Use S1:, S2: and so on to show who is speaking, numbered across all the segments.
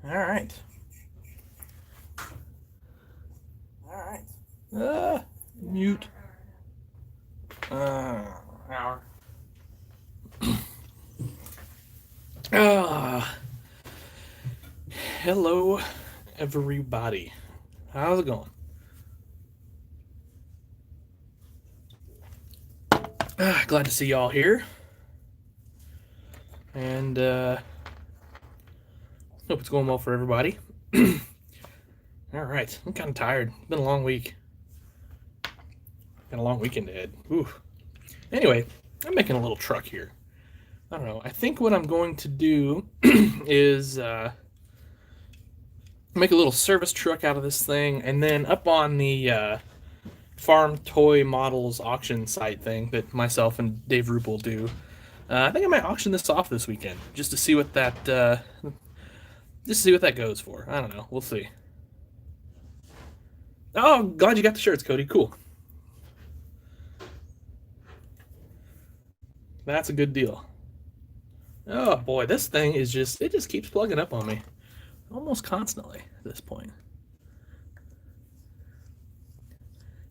S1: All right. Mute. Hour. Ah, hello, everybody. How's it going? Glad to see y'all here, and hope it's going well for everybody. All right, I'm kind of tired. It's been a long week. Got a long weekend ahead. Ooh. Anyway, I'm making a little truck here. I don't know. I think what I'm going to do is make a little service truck out of this thing, and then up on the farm toy models auction site thing that myself and Dave Rupel do. I think I might auction this off this weekend just to see what that goes for. I don't know. We'll see. Oh, glad you got the shirts, Cody. Cool. That's a good deal. Oh boy, this thing is just keeps plugging up on me almost constantly at this point.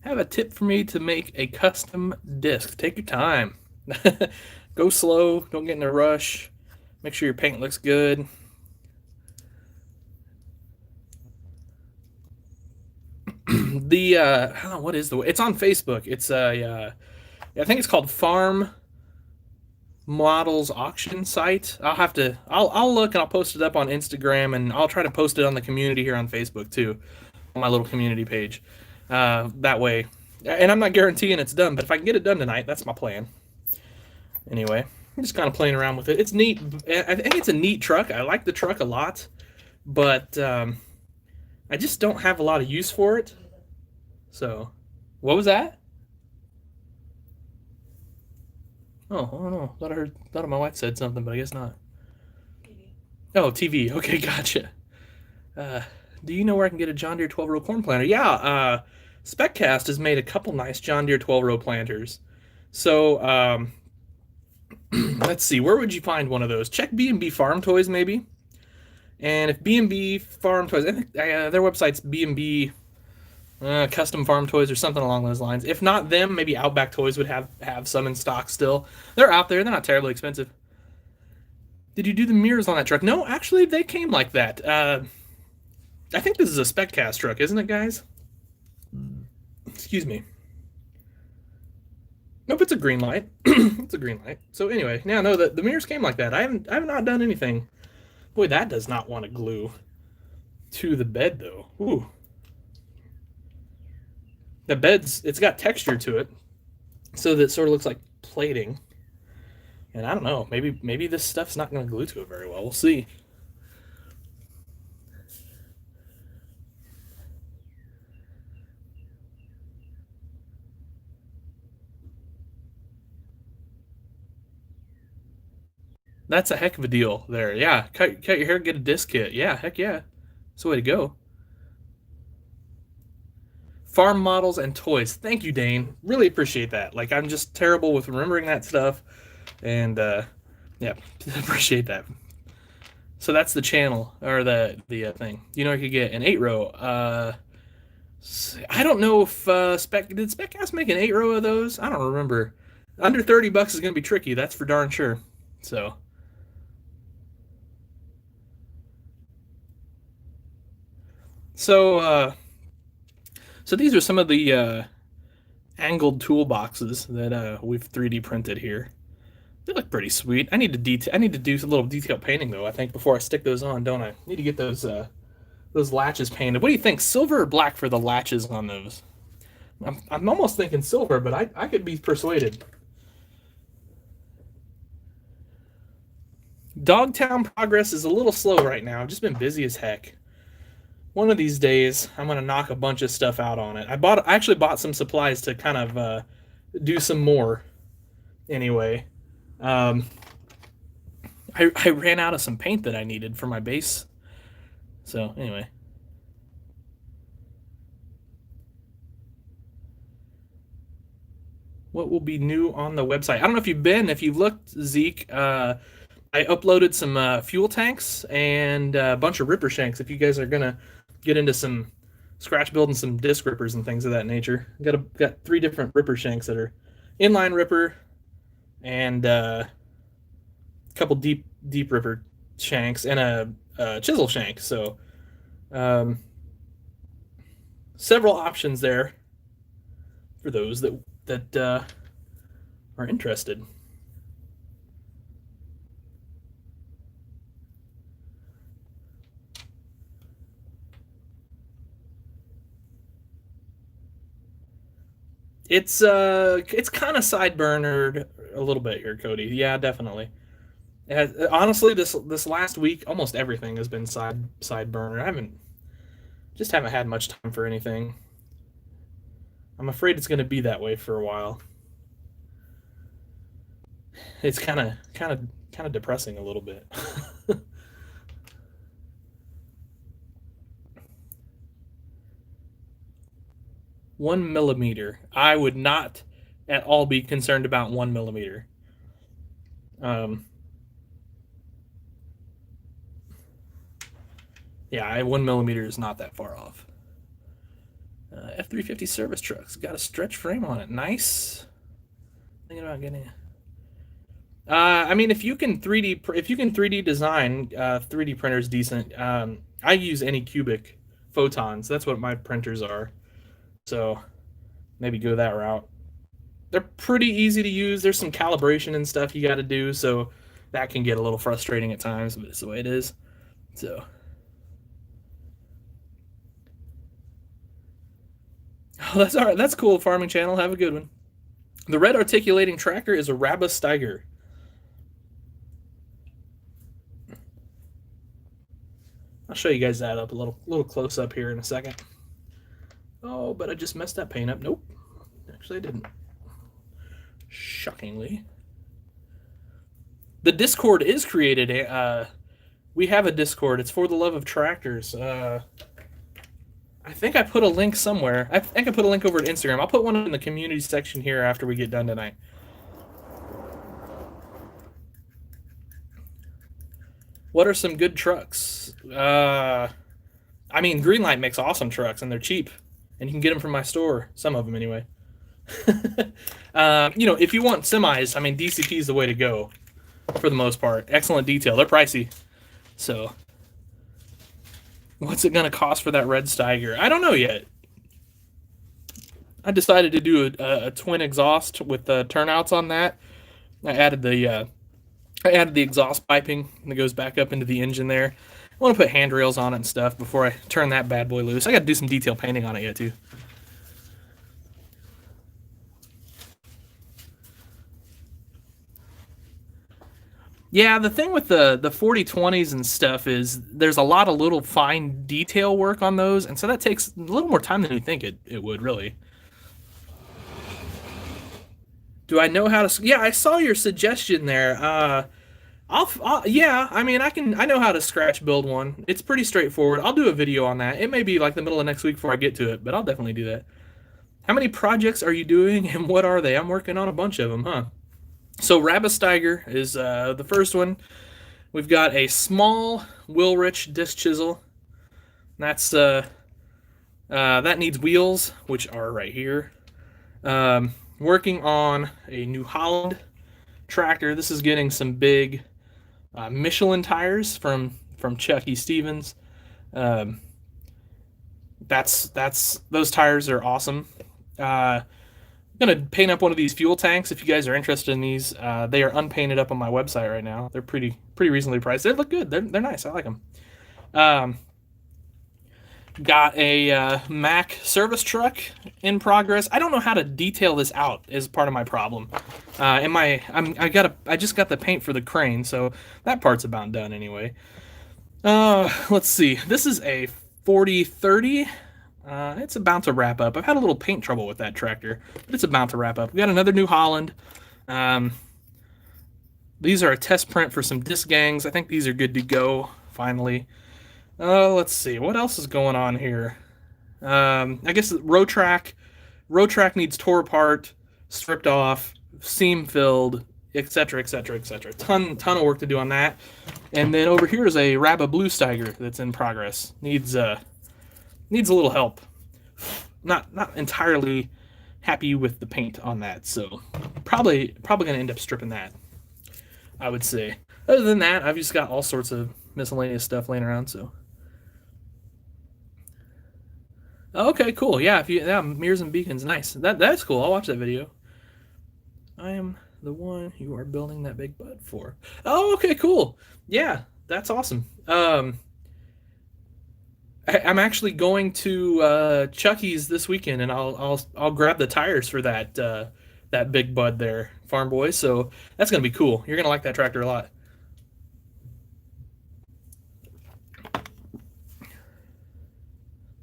S1: Have a tip for me to make a custom disc. Take your time. Go slow. Don't get in a rush. Make sure your paint looks good. What is the? It's on Facebook. It's I think it's called Farm Models Auction Site. I'll look and I'll post it up on Instagram, and I'll try to post it on the community here on Facebook too, on my little community page. That way, and I'm not guaranteeing it's done, but if I can get it done tonight, that's my plan. Anyway, I'm just kind of playing around with it. It's neat. I think it's a neat truck. I like the truck a lot, but I just don't have a lot of use for it. So, what was that? Oh, I don't know. Thought my wife said something, but I guess not. Oh, TV. Okay, gotcha. Uh, do you know where I can get a John Deere 12-row corn planter? Yeah, SpecCast has made a couple nice John Deere 12-row planters. So, let's see. Where would you find one of those? Check B&B Farm Toys, maybe. And if B&B Farm Toys, I think their website's B&B Custom Farm Toys or something along those lines. If not them, maybe Outback Toys would have some in stock still. They're out there. They're not terribly expensive. Did you do the mirrors on that truck? No, actually, they came like that. I think this is a SpecCast truck, isn't it, guys? Excuse me. Nope, it's a green light. It's a green light. So anyway, now no, the mirrors came like that. I have not done anything. Boy, that does not want to glue to the bed though. Ooh. The it's got texture to it, so that it sort of looks like plating. And I don't know, maybe this stuff's not going to glue to it very well. We'll see. That's a heck of a deal there. Yeah, cut your hair, get a disc kit. Yeah, heck yeah. That's the way to go. Farm models and toys. Thank you, Dane. Really appreciate that. Like, I'm just terrible with remembering that stuff. And, yeah, appreciate that. So that's the channel, or the thing. You know, I could get an 8-row. I don't know if did SpecCast make an 8-row of those? I don't remember. Under $30 is going to be tricky. That's for darn sure. So. So, so these are some of the angled toolboxes that we've 3D printed here. They look pretty sweet. I need to do a little detail painting though. I think before I stick those on, don't I? Need to get those latches painted. What do you think, silver or black for the latches on those? I'm almost thinking silver, but I could be persuaded. Dogtown progress is a little slow right now. I've just been busy as heck. One of these days, I'm gonna knock a bunch of stuff out on it. I actually bought some supplies to kind of do some more. Anyway, I ran out of some paint that I needed for my base. So anyway. What will be new on the website? I don't know if you've looked, Zeke. I uploaded some fuel tanks and a bunch of ripper shanks. If you guys are gonna get into some scratch building, some disc rippers and things of that nature, got 3 different ripper shanks that are inline ripper and a couple deep ripper shanks and a chisel shank. So um, several options there for those that are interested. It's kind of sideburnered a little bit here, Cody. Yeah, definitely. Honestly, this last week, almost everything has been sideburner. I haven't had much time for anything. I'm afraid it's going to be that way for a while. It's kind of depressing a little bit. 1 millimeter. I would not at all be concerned about 1 millimeter. Um, yeah, 1 millimeter is not that far off. F-350 service trucks got a stretch frame on it. Nice. Thinking about getting. I mean, if you can 3D design, 3D printers decent. I use Anycubic photons. That's what my printers are. So maybe go that route. They're pretty easy to use. There's some calibration and stuff you got to do, so that can get a little frustrating at times, but it's the way it is. So, oh, that's all right. That's cool. Farming channel. Have a good one. The red articulating tracker is a Rabastiger. I'll show you guys that up a little close up here in a second. Oh, but I just messed that paint up. Nope. Actually, I didn't. Shockingly. The Discord is created. We have a Discord. It's for the love of tractors. I think I put a link somewhere. I think I put a link over at Instagram. I'll put one in the community section here after we get done tonight. What are some good trucks? I mean, Greenlight makes awesome trucks, and they're cheap, and you can get them from my store. Some of them, anyway. If you want semis, I mean, DCP is the way to go for the most part. Excellent detail. They're pricey. So, what's it going to cost for that red Steiger? I don't know yet. I decided to do a twin exhaust with turnouts on that. I added the exhaust piping that goes back up into the engine there. I want to put handrails on it and stuff before I turn that bad boy loose. I got to do some detail painting on it yet too. Yeah, the thing with the 4020s and stuff is there's a lot of little fine detail work on those, and so that takes a little more time than you think it would really. Do I know how to? Yeah, I saw your suggestion there. Yeah, I mean, I know how to scratch build one. It's pretty straightforward. I'll do a video on that. It may be like the middle of next week before I get to it, but I'll definitely do that. How many projects are you doing, and what are they? I'm working on a bunch of them, huh? So Rabastiger is the first one. We've got a small Wilrich disc chisel. That's that needs wheels, which are right here. Working on a New Holland tractor. This is getting some big Michelin tires from Chucky Stevens. Um, that's those tires are awesome. I'm gonna paint up one of these fuel tanks. If you guys are interested in these, they are unpainted up on my website right now. They're pretty reasonably priced. They look good. They're nice. I like them. Um, got a Mack service truck in progress. I don't know how to detail this out is part of my problem. I just got the paint for the crane, so that part's about done anyway. Let's see. This is a 4030. It's about to wrap up. I've had a little paint trouble with that tractor, but it's about to wrap up. We got another New Holland. Um, these are a test print for some disc gangs. I think these are good to go, finally. Let's see. What else is going on here? I guess Rotrack. Rotrack needs tore apart, stripped off, seam filled, etc., etc., etc. Ton of work to do on that. And then over here is a Rabba Blue Steiger that's in progress. Needs a little help. Not entirely happy with the paint on that, so probably gonna end up stripping that, I would say. Other than that, I've just got all sorts of miscellaneous stuff laying around. So okay, cool. Yeah, if you yeah, mirrors and beacons, nice. That's cool. I'll watch that video. I am the one you are building that big bud for. Oh, okay, cool. Yeah, that's awesome. I'm actually going to Chucky's this weekend, and I'll grab the tires for that big bud there, Farm Boys. So that's gonna be cool. You're gonna like that tractor a lot.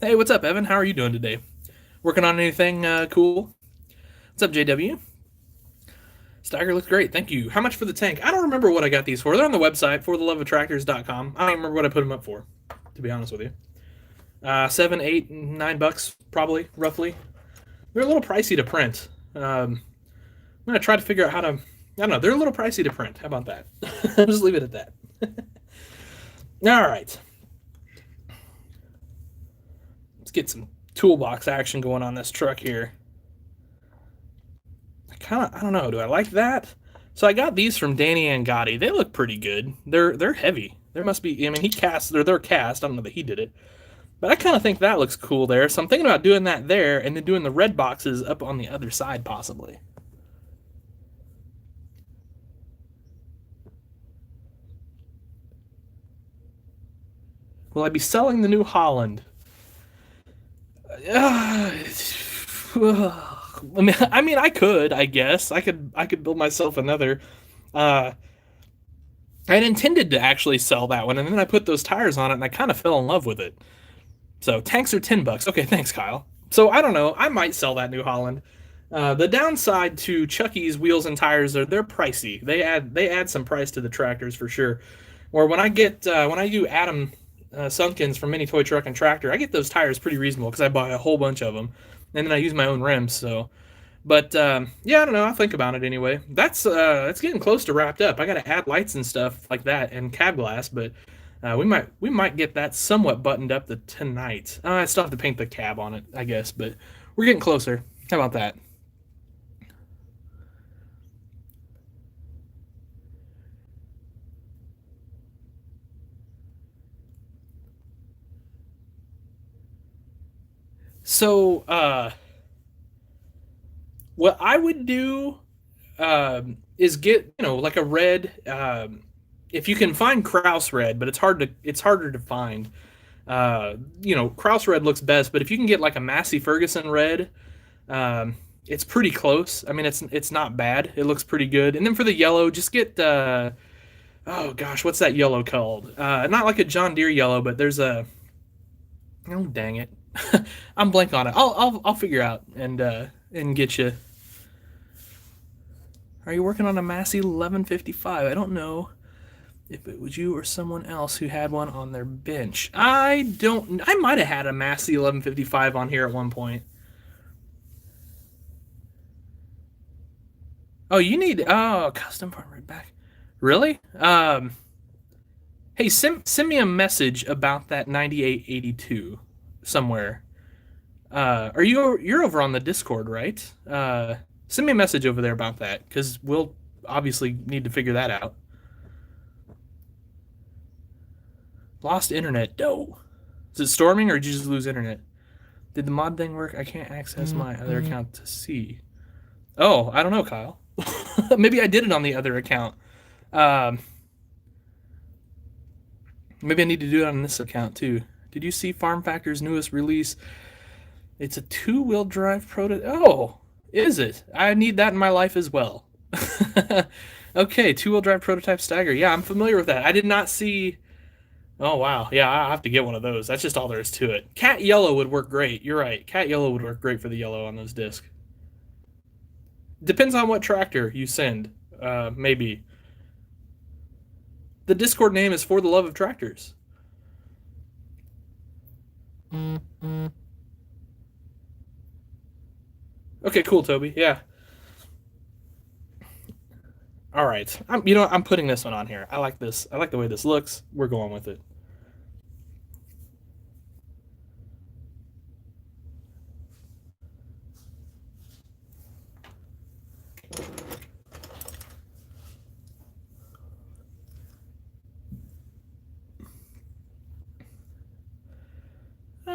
S1: Hey, what's up, Evan? How are you doing today? Working on anything cool? What's up, JW? Steiger looks great. Thank you. How much for the tank? I don't remember what I got these for. They're on the website, fortheloveoftractors.com. I don't remember what I put them up for, to be honest with you. 7, 8, $9, probably, roughly. They're a little pricey to print. I'm gonna try to figure out how to. I don't know. They're a little pricey to print. How about that? Just leave it at that. All right. Let's get some toolbox action going on this truck here. I don't know. Do I like that? So I got these from Danny Angotti. They look pretty good. They're heavy. There must be. I mean, he cast. They're cast. I don't know that he did it, but I kind of think that looks cool there. So I'm thinking about doing that there, and then doing the red boxes up on the other side, possibly. Will I be selling the New Holland? I mean, I could. I guess I could build myself another. Uh, I had intended to actually sell that one, and then I put those tires on it, and I kind of fell in love with it. So tanks are $10. Okay, thanks, Kyle. So I don't know. I might sell that New Holland. The downside to Chucky's wheels and tires are they're pricey. They add some price to the tractors for sure. Or when I do Adam Sunkins from Mini Toy Truck and Tractor, I get those tires pretty reasonable because I buy a whole bunch of them, and then I use my own rims. So, but yeah, I don't know. I'll think about it anyway. That's getting close to wrapped up. I got to add lights and stuff like that and cab glass, but we might get that somewhat buttoned up tonight. I still have to paint the cab on it, I guess, but we're getting closer. How about that? So, what I would do is get like a red. If you can find Kraus red, but it's harder to find. Kraus red looks best, but if you can get like a Massey Ferguson red, it's pretty close. I mean, it's not bad. It looks pretty good. And then for the yellow, just get oh gosh, what's that yellow called? Not like a John Deere yellow, but there's a oh dang it, I'm blank on it. I'll figure out and get you. Are you working on a Massey 1155? I don't know if it was you or someone else who had one on their bench. I don't. I might have had a Massey 1155 on here at one point. Oh, you need custom part right back. Really? Hey, send me a message about that 9882 somewhere. You're over on the Discord, right? Send me a message over there about that because we'll obviously need to figure that out. Lost internet. No. Is it storming or did you just lose internet? Did the mod thing work? I can't access my other account to see. Oh, I don't know, Kyle. Maybe I did it on the other account. Um, Maybe I need to do it on this account too. Did you see Farm Factor's newest release? It's a two-wheel drive prototype. Oh, is it? I need that in my life as well. Okay, two-wheel drive prototype Stagger. Yeah, I'm familiar with that. I did not see. Oh wow, yeah, I have to get one of those. That's just all there is to it. Cat yellow would work great. You're right. Cat yellow would work great for the yellow on those discs. Depends on what tractor you send. Maybe. The Discord name is For the Love of Tractors. Okay, cool, Toby. Yeah. All right. I'm putting this one on here. I like this. I like the way this looks. We're going with it.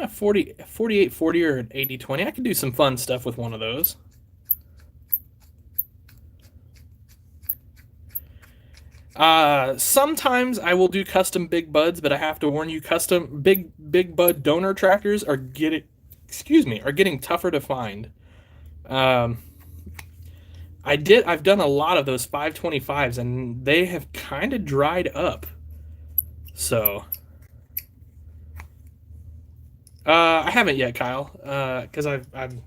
S1: 40, 48-40 or an 80-20. I could do some fun stuff with one of those. Sometimes I will do custom big buds, but I have to warn you, custom big bud donor tractors are getting tougher to find. Um, I've done a lot of those 525s, and they have kind of dried up. So, I haven't yet, Kyle, because I've kind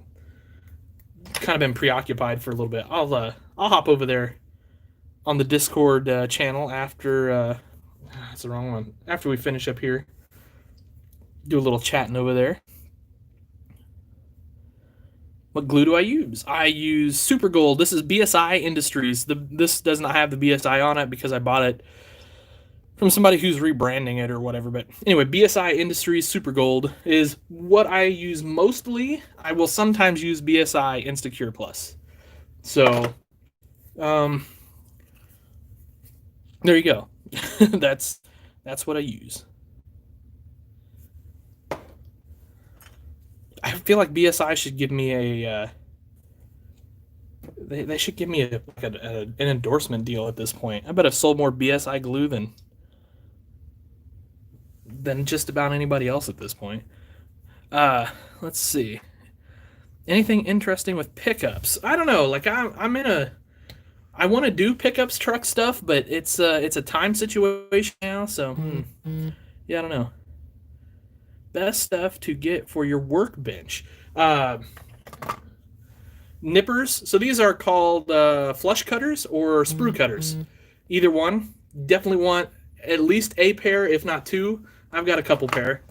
S1: of been preoccupied for a little bit. I'll hop over there on the Discord channel after. That's the wrong one. After we finish up here, do a little chatting over there. What glue do I use? I use Super Gold. This is BSI Industries. This does not have the BSI on it because I bought it from somebody who's rebranding it or whatever. But anyway, BSI Industries Super Gold is what I use mostly. I will sometimes use BSI Instacure Plus. So, there you go. that's what I use. I feel like BSI should give me a. They should give me an endorsement deal at this point. I bet I've sold more BSI glue than just about anybody else at this point. Let's see. Anything interesting with pickups? I don't know. Like I'm in a. I want to do pickups truck stuff, but it's a time situation now. So yeah, I don't know. Best stuff to get for your workbench. Nippers. So these are called flush cutters or sprue cutters. Either one. Definitely want at least a pair, if not two. I've got a couple pair.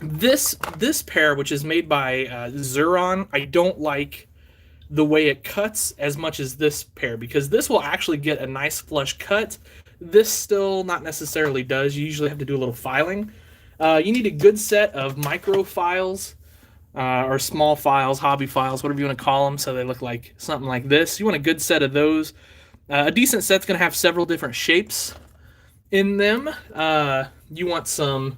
S1: This pair, which is made by Xuron, I don't like the way it cuts as much as this pair because this will actually get a nice flush cut. This still not necessarily does. You usually have to do a little filing. You need a good set of micro files or small files, hobby files, whatever you want to call them, so they look like something like this. You want a good set of those. A decent set's going to have several different shapes in them. You want some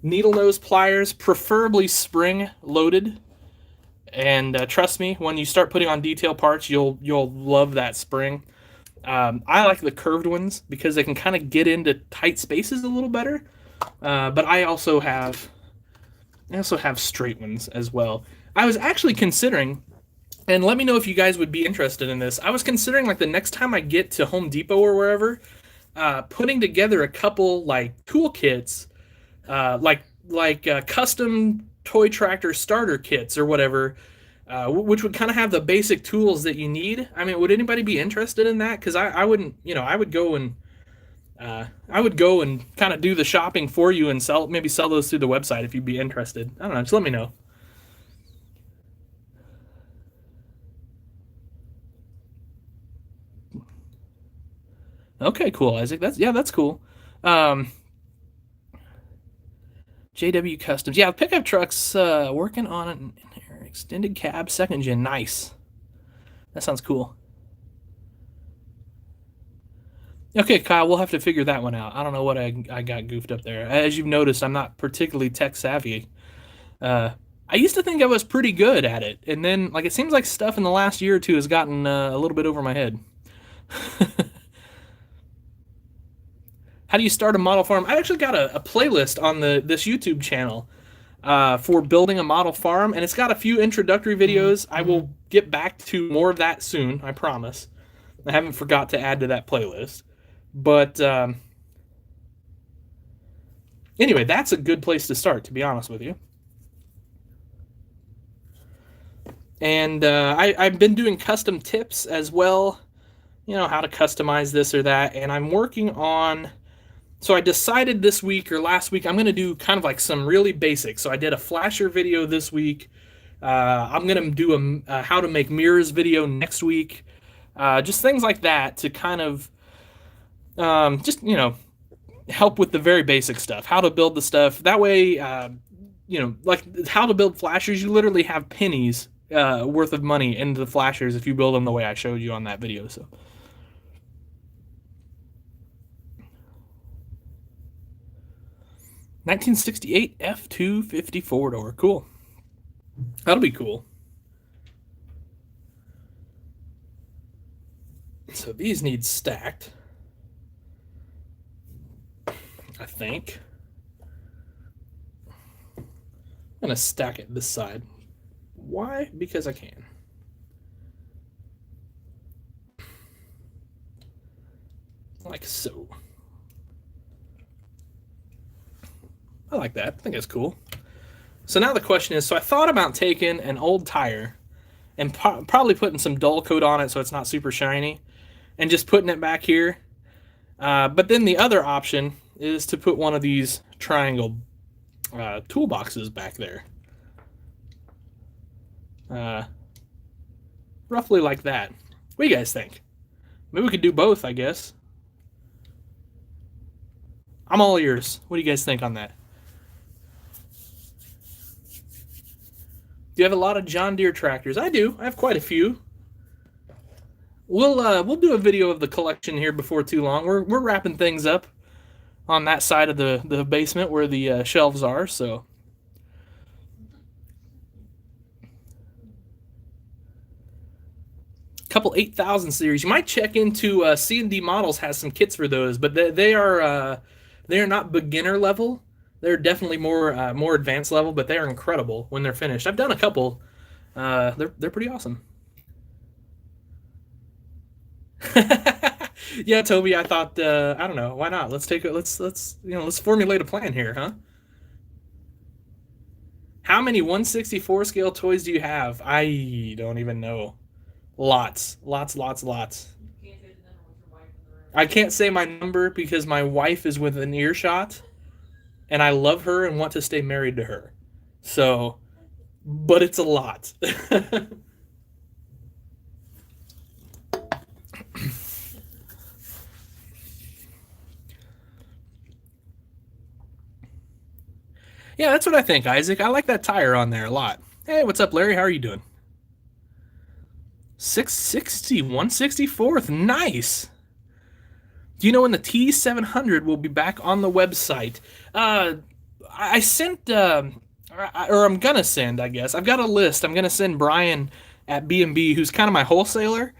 S1: needle nose pliers, preferably spring loaded. And trust me, when you start putting on detail parts, you'll love that spring. I like the curved ones because they can kind of get into tight spaces a little better. But I also have straight ones as well. I was actually considering, and let me know if you guys would be interested in this. I was considering like the next time I get to Home Depot or wherever, putting together a couple like toolkits, like custom toy tractor starter kits or whatever, which would kind of have the basic tools that you need. I mean, would anybody be interested in that? Because I wouldn't, I would go and kind of do the shopping for you and sell those through the website if you'd be interested. I don't know. Just let me know. Okay, cool, Isaac. That's cool. Um, JW Customs. Yeah, pickup trucks. Working on an extended cab second gen. Nice. That sounds cool. Okay, Kyle, we'll have to figure that one out. I don't know what I got goofed up there. As you've noticed, I'm not particularly tech savvy. Uh, I used to think I was pretty good at it, and then like it seems like stuff in the last year or two has gotten a little bit over my head. How do you start a model farm? I actually got a playlist on this YouTube channel for building a model farm, and it's got a few introductory videos. I will get back to more of that soon, I promise. I haven't forgot to add to that playlist. But anyway, that's a good place to start, to be honest with you. And I've been doing custom tips as well, how to customize this or that. And I'm working on, so I decided this week or last week, I'm going to do kind of like some really basic. So I did a flasher video this week. I'm going to do a how to make mirrors video next week. Just things like that to kind of just help with the very basic stuff, how to build the stuff. That way, like how to build flashers, you literally have pennies worth of money into the flashers if you build them the way I showed you on that video. So 1968 F250 four-door. Cool. That'll be cool. So these need stacked, I think. I'm going to stack it this side. Why? Because I can. Like so. I like that. I think that's cool. So now the question is, so I thought about taking an old tire and probably putting some dull coat on it so it's not super shiny and just putting it back here. But then the other option is to put one of these triangle toolboxes back there. Roughly like that. What do you guys think? Maybe we could do both, I guess. I'm all ears. What do you guys think on that? Do you have a lot of John Deere tractors? I do. I have quite a few. We'll do a video of the collection here before too long. We're wrapping things up on that side of the basement where the shelves are. So couple 8000 series. You might check into C&D Models has some kits for those, but they are not beginner level. They're definitely more advanced level, but they are incredible when they're finished. I've done a couple. They're pretty awesome. Yeah, Toby, I thought I don't know, why not? Let's formulate a plan here, huh? How many 1/64 scale toys do you have? I don't even know. Lots. I can't say my number because my wife is within earshot, and I love her and want to stay married to her. So, but it's a lot. Yeah, that's what I think, Isaac. I like that tire on there a lot. Hey, what's up, Larry? How are you doing? 660, 1/64th. Nice. Do you know when the T700 will be back on the website? I sent, or I'm gonna send, I guess. I've got a list. I'm gonna send Brian at B&B, who's kind of my wholesaler,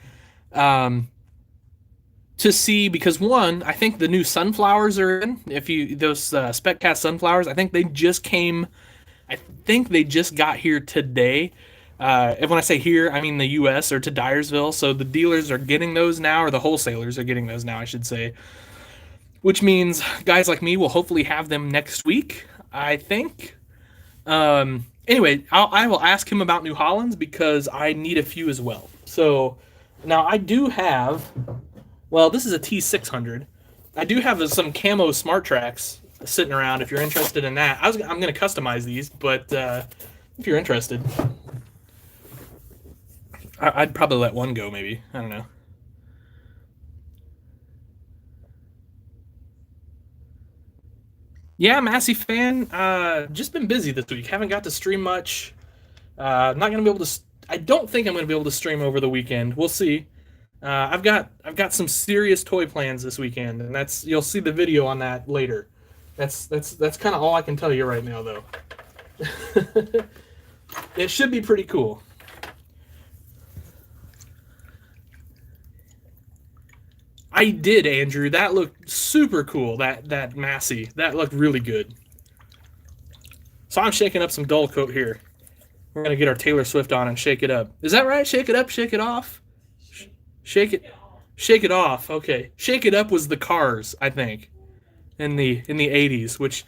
S1: to see, because one, I think the new sunflowers are in. If you those Spec Cast sunflowers, I think they just came. I think they just got here today. And when I say here, I mean the U.S. or to Dyersville. So the dealers are getting those now, or the wholesalers are getting those now, I should say. Which means guys like me will hopefully have them next week, I think. Anyway, I will ask him about New Hollands because I need a few as well. So now I do have, well, this is a T600. I do have some camo Smart Tracks sitting around if you're interested in that. I'm going to customize these, but if you're interested. I'd probably let one go, maybe. I don't know. Yeah, Massey fan. Just been busy this week. Haven't got to stream much. Not gonna be able to. I don't think I'm gonna be able to stream over the weekend. We'll see. I've got some serious toy plans this weekend, and you'll see the video on that later. That's kind of all I can tell you right now, though. It should be pretty cool. I did, Andrew. That looked super cool. That Massey. That looked really good. So I'm shaking up some dull coat here. We're gonna get our Taylor Swift on and shake it up. Is that right? Shake it up, shake it off. Shake it off. Okay. Shake It Up was the Cars, I think, in the 80s, which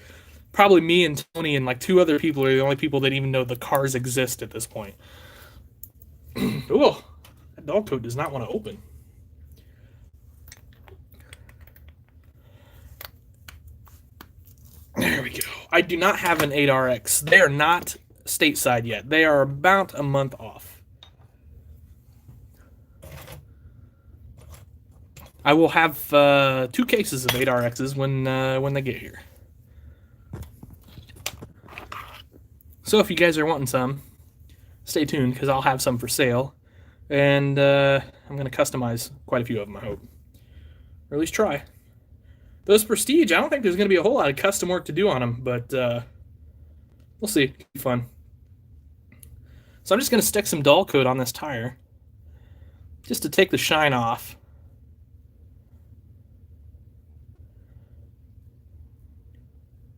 S1: probably me and Tony and like two other people are the only people that even know the Cars exist at this point. Ooh, that dull coat does not want to open. There we go. I do not have an 8RX. They are not stateside yet. They are about a month off. I will have 2 cases of 8RXs when they get here. So if you guys are wanting some, stay tuned because I'll have some for sale, and I'm going to customize quite a few of them, I hope, or at least try. Those Prestige, I don't think there's going to be a whole lot of custom work to do on them, but we'll see. It'll be fun. So I'm just going to stick some dull coat on this tire just to take the shine off.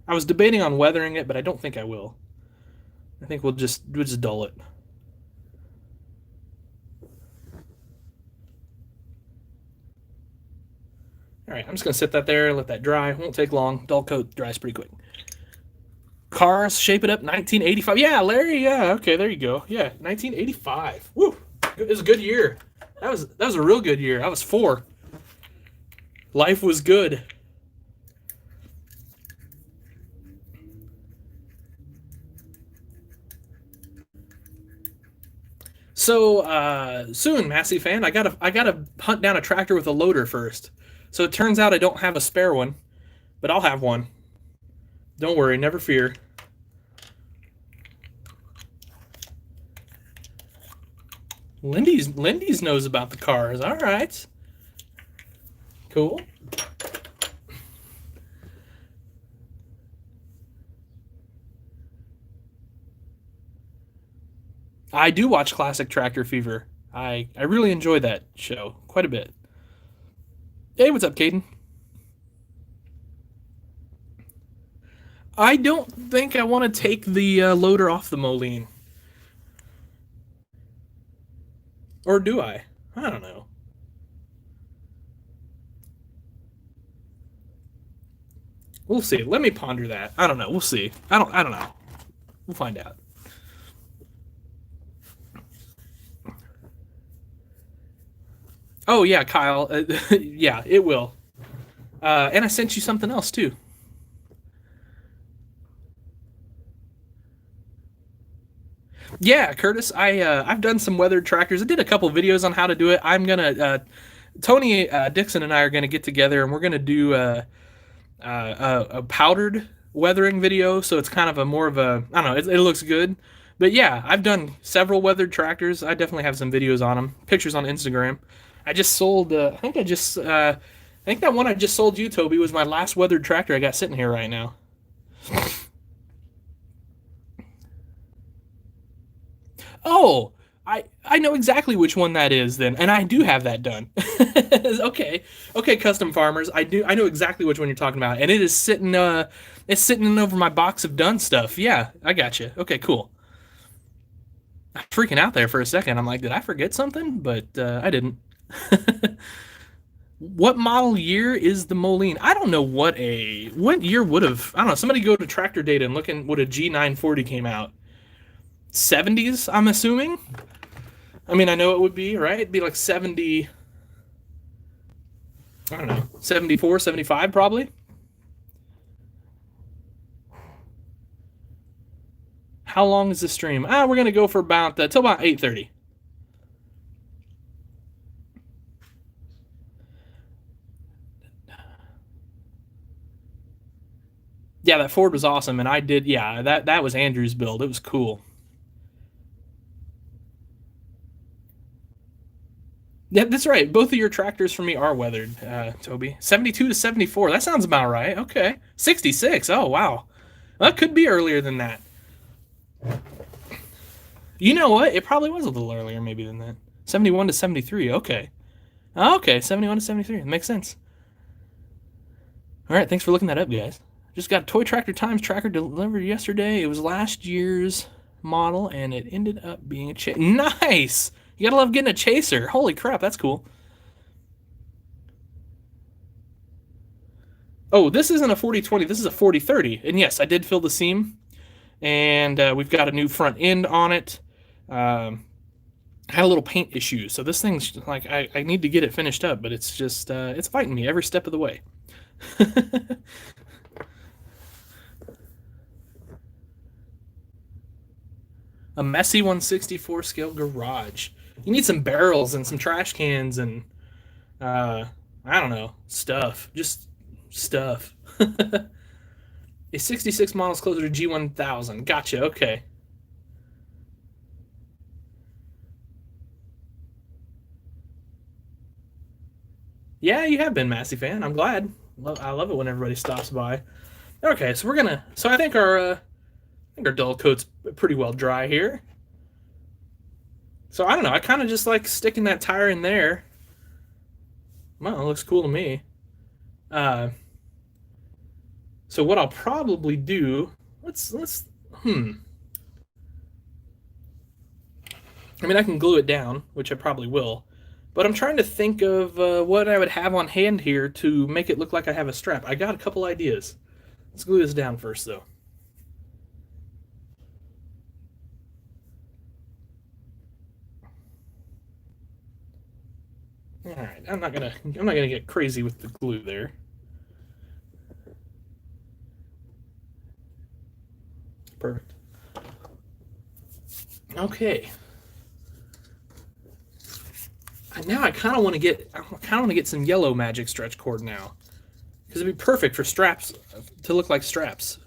S1: I was debating on weathering it, but I don't think I will. I think we'll just dull it. All right, I'm just gonna sit that there, let that dry. Won't take long. Dull coat dries pretty quick. Cars, shape it up, 1985. Yeah, Larry. Yeah, okay, there you go. Yeah, 1985. Woo, it was a good year. That was a real good year. I was 4. Life was good. So soon, Massey fan, I gotta hunt down a tractor with a loader first. So it turns out I don't have a spare one, but I'll have one. Don't worry, never fear. Lindy's knows about the cars. All right, cool. I do watch Classic Tractor Fever. I really enjoy that show quite a bit. Hey, what's up, Caden? I don't think I want to take the loader off the Moline. Or do I? I don't know. We'll see. Let me ponder that. I don't know. We'll see. I don't know. We'll find out. Oh yeah, Kyle. Yeah, it will. And I sent you something else too. Yeah, Curtis. I've done some weathered tractors. I did a couple videos on how to do it. I'm gonna Tony Dixon and I are gonna get together and we're gonna do a powdered weathering video. So it's kind of a more of a I don't know. It looks good, but yeah, I've done several weathered tractors. I definitely have some videos on them, pictures on Instagram. I just sold. I think that one I just sold you, Toby, was my last weathered tractor I got sitting here right now. Oh, I know exactly which one that is then, and I do have that done. Okay, okay, custom farmers. I know exactly which one you're talking about, and it is sitting it's sitting over my box of done stuff. Yeah, I got you. Okay, cool. I'm freaking out there for a second. I'm like, did I forget something? But I didn't. What model year is the Moline? I don't know what year would have. I don't know. Somebody go to Tractor Data and look in what a G940 came out. 70s, I'm assuming. I mean, I know it would be, right? It'd be like 70, I don't know, 74, 75 probably. How long is the stream? We're going to go for about till about 8:30. Yeah, that Ford was awesome, and I did. Yeah, that was Andrew's build. It was cool. Yeah, that's right. Both of your tractors for me are weathered, Toby. 72 to 74. That sounds about right. Okay. 66. Oh, wow. Well, that could be earlier than that. You know what? It probably was a little earlier, maybe, than that. 71 to 73. Okay. Okay, 71 to 73. That makes sense. All right, thanks for looking that up, guys. Just got Toy Tractor Times tracker delivered yesterday. It was last year's model, and it ended up being a chaser. Nice! You gotta love getting a chaser. Holy crap, that's cool. Oh, this isn't a 4020. This is a 4030. And yes, I did fill the seam, and we've got a new front end on it. I had a little paint issue, so this thing's like I need to get it finished up, but it's just it's fighting me every step of the way. A messy 164 scale garage. You need some barrels and some trash cans and I don't know, stuff, just stuff. A 66 model is closer to G1000. Gotcha. Okay. Yeah, you have been Massey fan. I'm glad. I love it when everybody stops by. Okay, so we're gonna. So I think our dull coat's pretty well dry here. So I don't know. I kind of just like sticking that tire in there. Well, it looks cool to me. Uh, so what I'll probably do. Let's. Hmm. I mean, I can glue it down, which I probably will. But I'm trying to think of what I would have on hand here to make it look like I have a strap. I got a couple ideas. Let's glue this down first, though. All right, I'm not gonna get crazy with the glue there. Perfect. Okay. Now I kind of want to get some yellow magic stretch cord now, because it'd be perfect for straps to look like straps.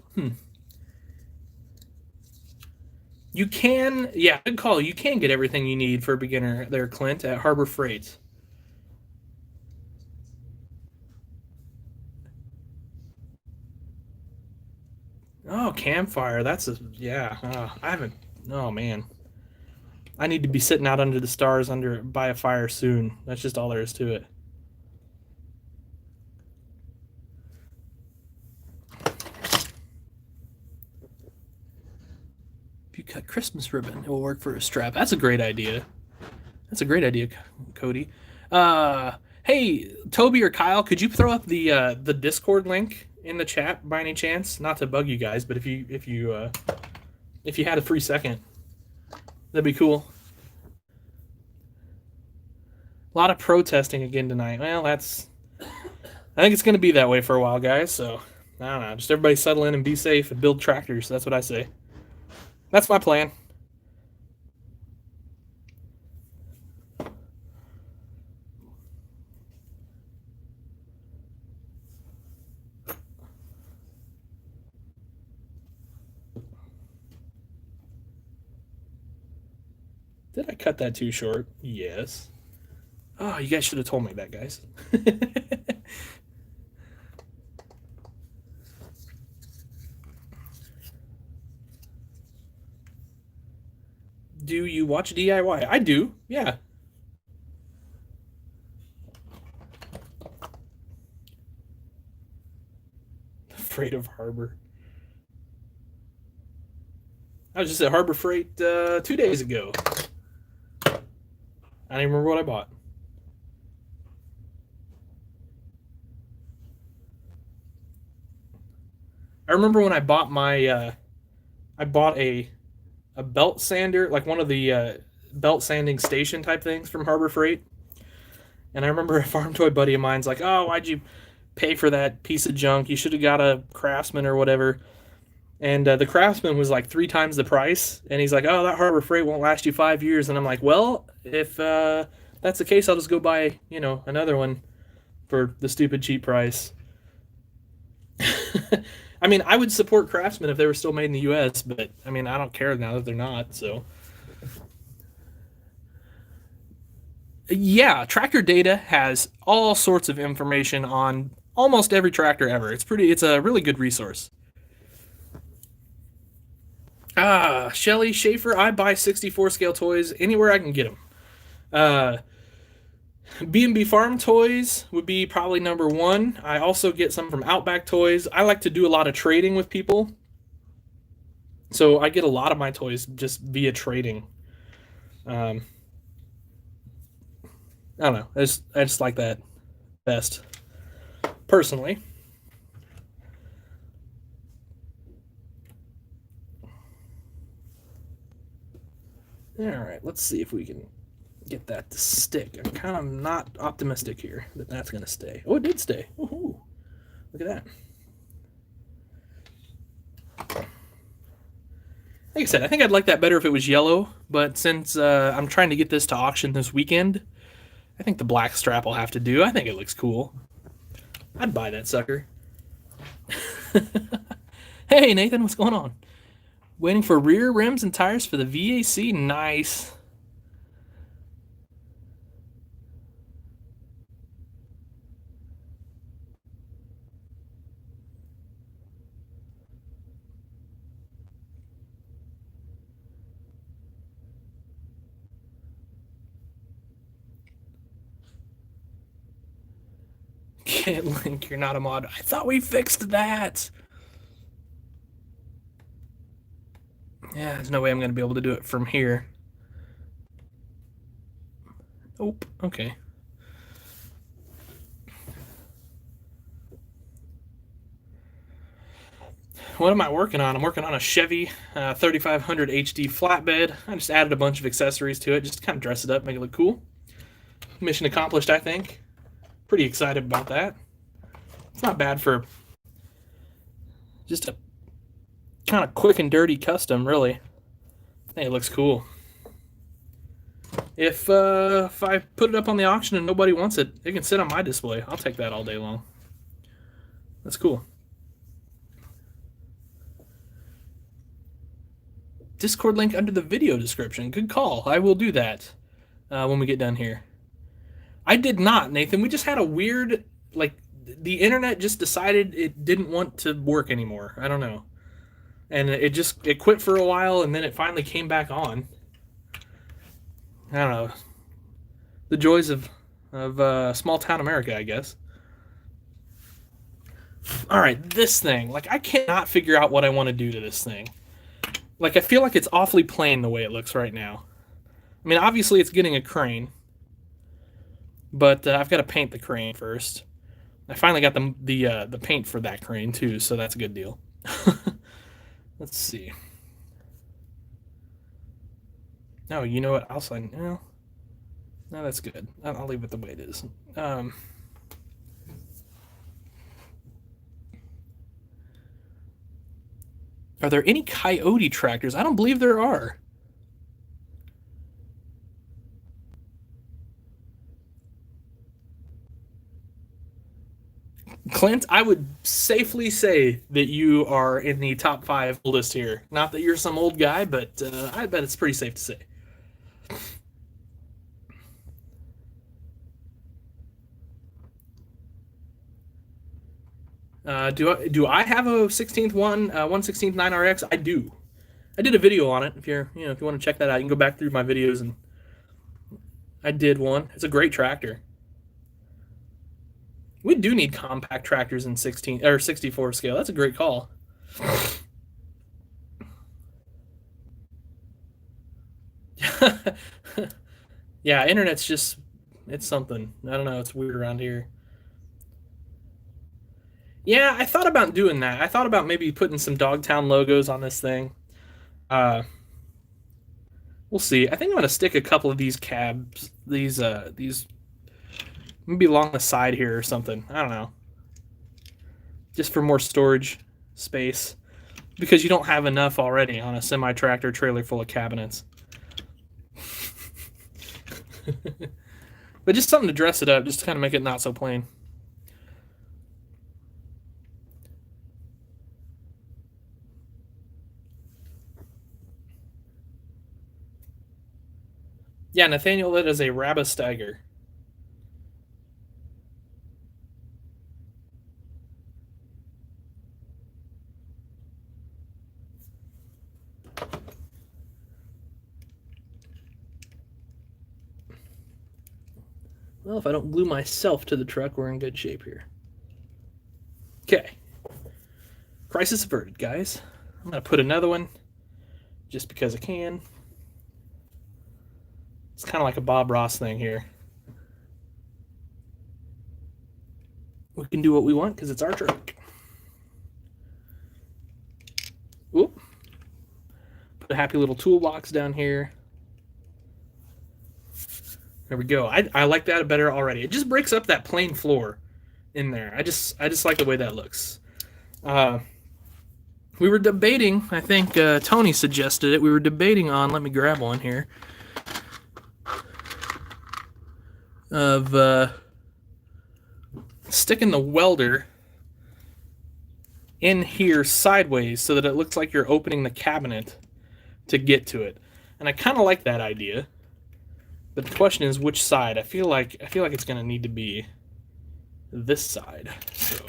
S1: You can, yeah, good call. You can get everything you need for a beginner there, Clint, at Harbor Freight. Oh, campfire. That's a yeah. I haven't. Oh man, I need to be sitting out under the stars under by a fire soon. That's just all there is to it. If you cut Christmas ribbon, it will work for a strap. That's a great idea. That's a great idea, Cody. Hey, Toby or Kyle, could you throw up the Discord link in the chat by any chance? Not to bug you guys, but if you had a free second, that'd be cool. A lot of protesting again tonight. Well, that's. I think it's going to be that way for a while, guys. So I don't know. Just everybody settle in and be safe and build tractors. That's what I say. That's my plan. Did I cut that too short? Yes. Oh, you guys should have told me that, guys. Do you watch DIY? I do. Yeah. Afraid of Harbor. I was just at Harbor Freight 2 days ago. I don't even remember what I bought. I remember when I bought a belt sander, like one of the belt sanding station type things from Harbor Freight. And I remember a farm toy buddy of mine's like, "Oh, why'd you pay for that piece of junk? You should have got a Craftsman or whatever." And the Craftsman was like 3 times the price. And he's like, "Oh, that Harbor Freight won't last you 5 years." And I'm like, "Well, if that's the case, I'll just go buy another one for the stupid cheap price." I mean, I would support Craftsman if they were still made in the U.S., but I mean, I don't care now that they're not. So, yeah, Tractor Data has all sorts of information on almost every tractor ever. It's a really good resource. Shelly Schaefer, I buy 64 scale toys anywhere I can get them. Uh, B&B Farm Toys would be probably number one. I also get some from Outback Toys. I like to do a lot of trading with people, so I get a lot of my toys just via trading. Um, I don't know. I just like that best personally. All right, let's see if we can get that to stick. I'm kind of not optimistic here that that's going to stay. Oh, it did stay. Woohoo. Look at that. Like I said, I think I'd like that better if it was yellow, but since I'm trying to get this to auction this weekend, I think the black strap will have to do. I think it looks cool. I'd buy that sucker. Hey, Nathan, what's going on? Waiting for rear rims and tires for the VAC. Nice. Can't link, you're not a mod. I thought we fixed that. Yeah, there's no way I'm going to be able to do it from here. Oh, okay. What am I working on? I'm working on a Chevy 3500 HD flatbed. I just added a bunch of accessories to it, just to kind of dress it up, make it look cool. Mission accomplished, I think. Pretty excited about that. It's not bad for just a kind of quick and dirty custom, really. Hey, it looks cool. If I put it up on the auction and nobody wants it, it can sit on my display. I'll take that all day long. That's cool. Discord link under the video description. Good call. I will do that when we get done here. I did not, Nathan. We just had a weird, like, the internet just decided it didn't want to work anymore. I don't know. And it quit for a while, and then it finally came back on. I don't know. The joys of small town America, I guess. All right, this thing. Like, I cannot figure out what I want to do to this thing. Like, I feel like it's awfully plain the way it looks right now. I mean, obviously it's getting a crane, but I've got to paint the crane first. I finally got the paint for that crane too, so that's a good deal. Let's see. No, you know what? I'll sign. No, that's good. I'll leave it the way it is. Are there any Coyote tractors? I don't believe there are. Clint, I would safely say that you are in the top 5 oldest here. Not that you're some old guy, but I bet it's pretty safe to say. Do I have a 16th one, 1/16 9RX? I do. I did a video on it. If you want to check that out, you can go back through my videos, and I did one. It's a great tractor. We do need compact tractors in 16 or 64 scale. That's a great call. Yeah, internet's just, it's something. I don't know, it's weird around here. Yeah, I thought about doing that. I thought about maybe putting some Dogtown logos on this thing. We'll see. I think I'm gonna stick a couple of these cabs, these maybe along the side here or something. I don't know. Just for more storage space, because you don't have enough already on a semi-tractor trailer full of cabinets. But just something to dress it up, just to kind of make it not so plain. Yeah, Nathaniel lit as a Rabasteiger. Well, if I don't glue myself to the truck, we're in good shape here. Okay. Crisis averted, guys. I'm going to put another one just because I can. It's kind of like a Bob Ross thing here. We can do what we want because it's our truck. Oop. Put a happy little toolbox down here. There we go. I like that better already. It just breaks up that plain floor in there. I just like the way that looks. We were debating, I think Tony suggested it. We were debating on, let me grab one here. of sticking the welder in here sideways so that it looks like you're opening the cabinet to get to it. And I kind of like that idea. But the question is which side. I feel like it's going to need to be this side. So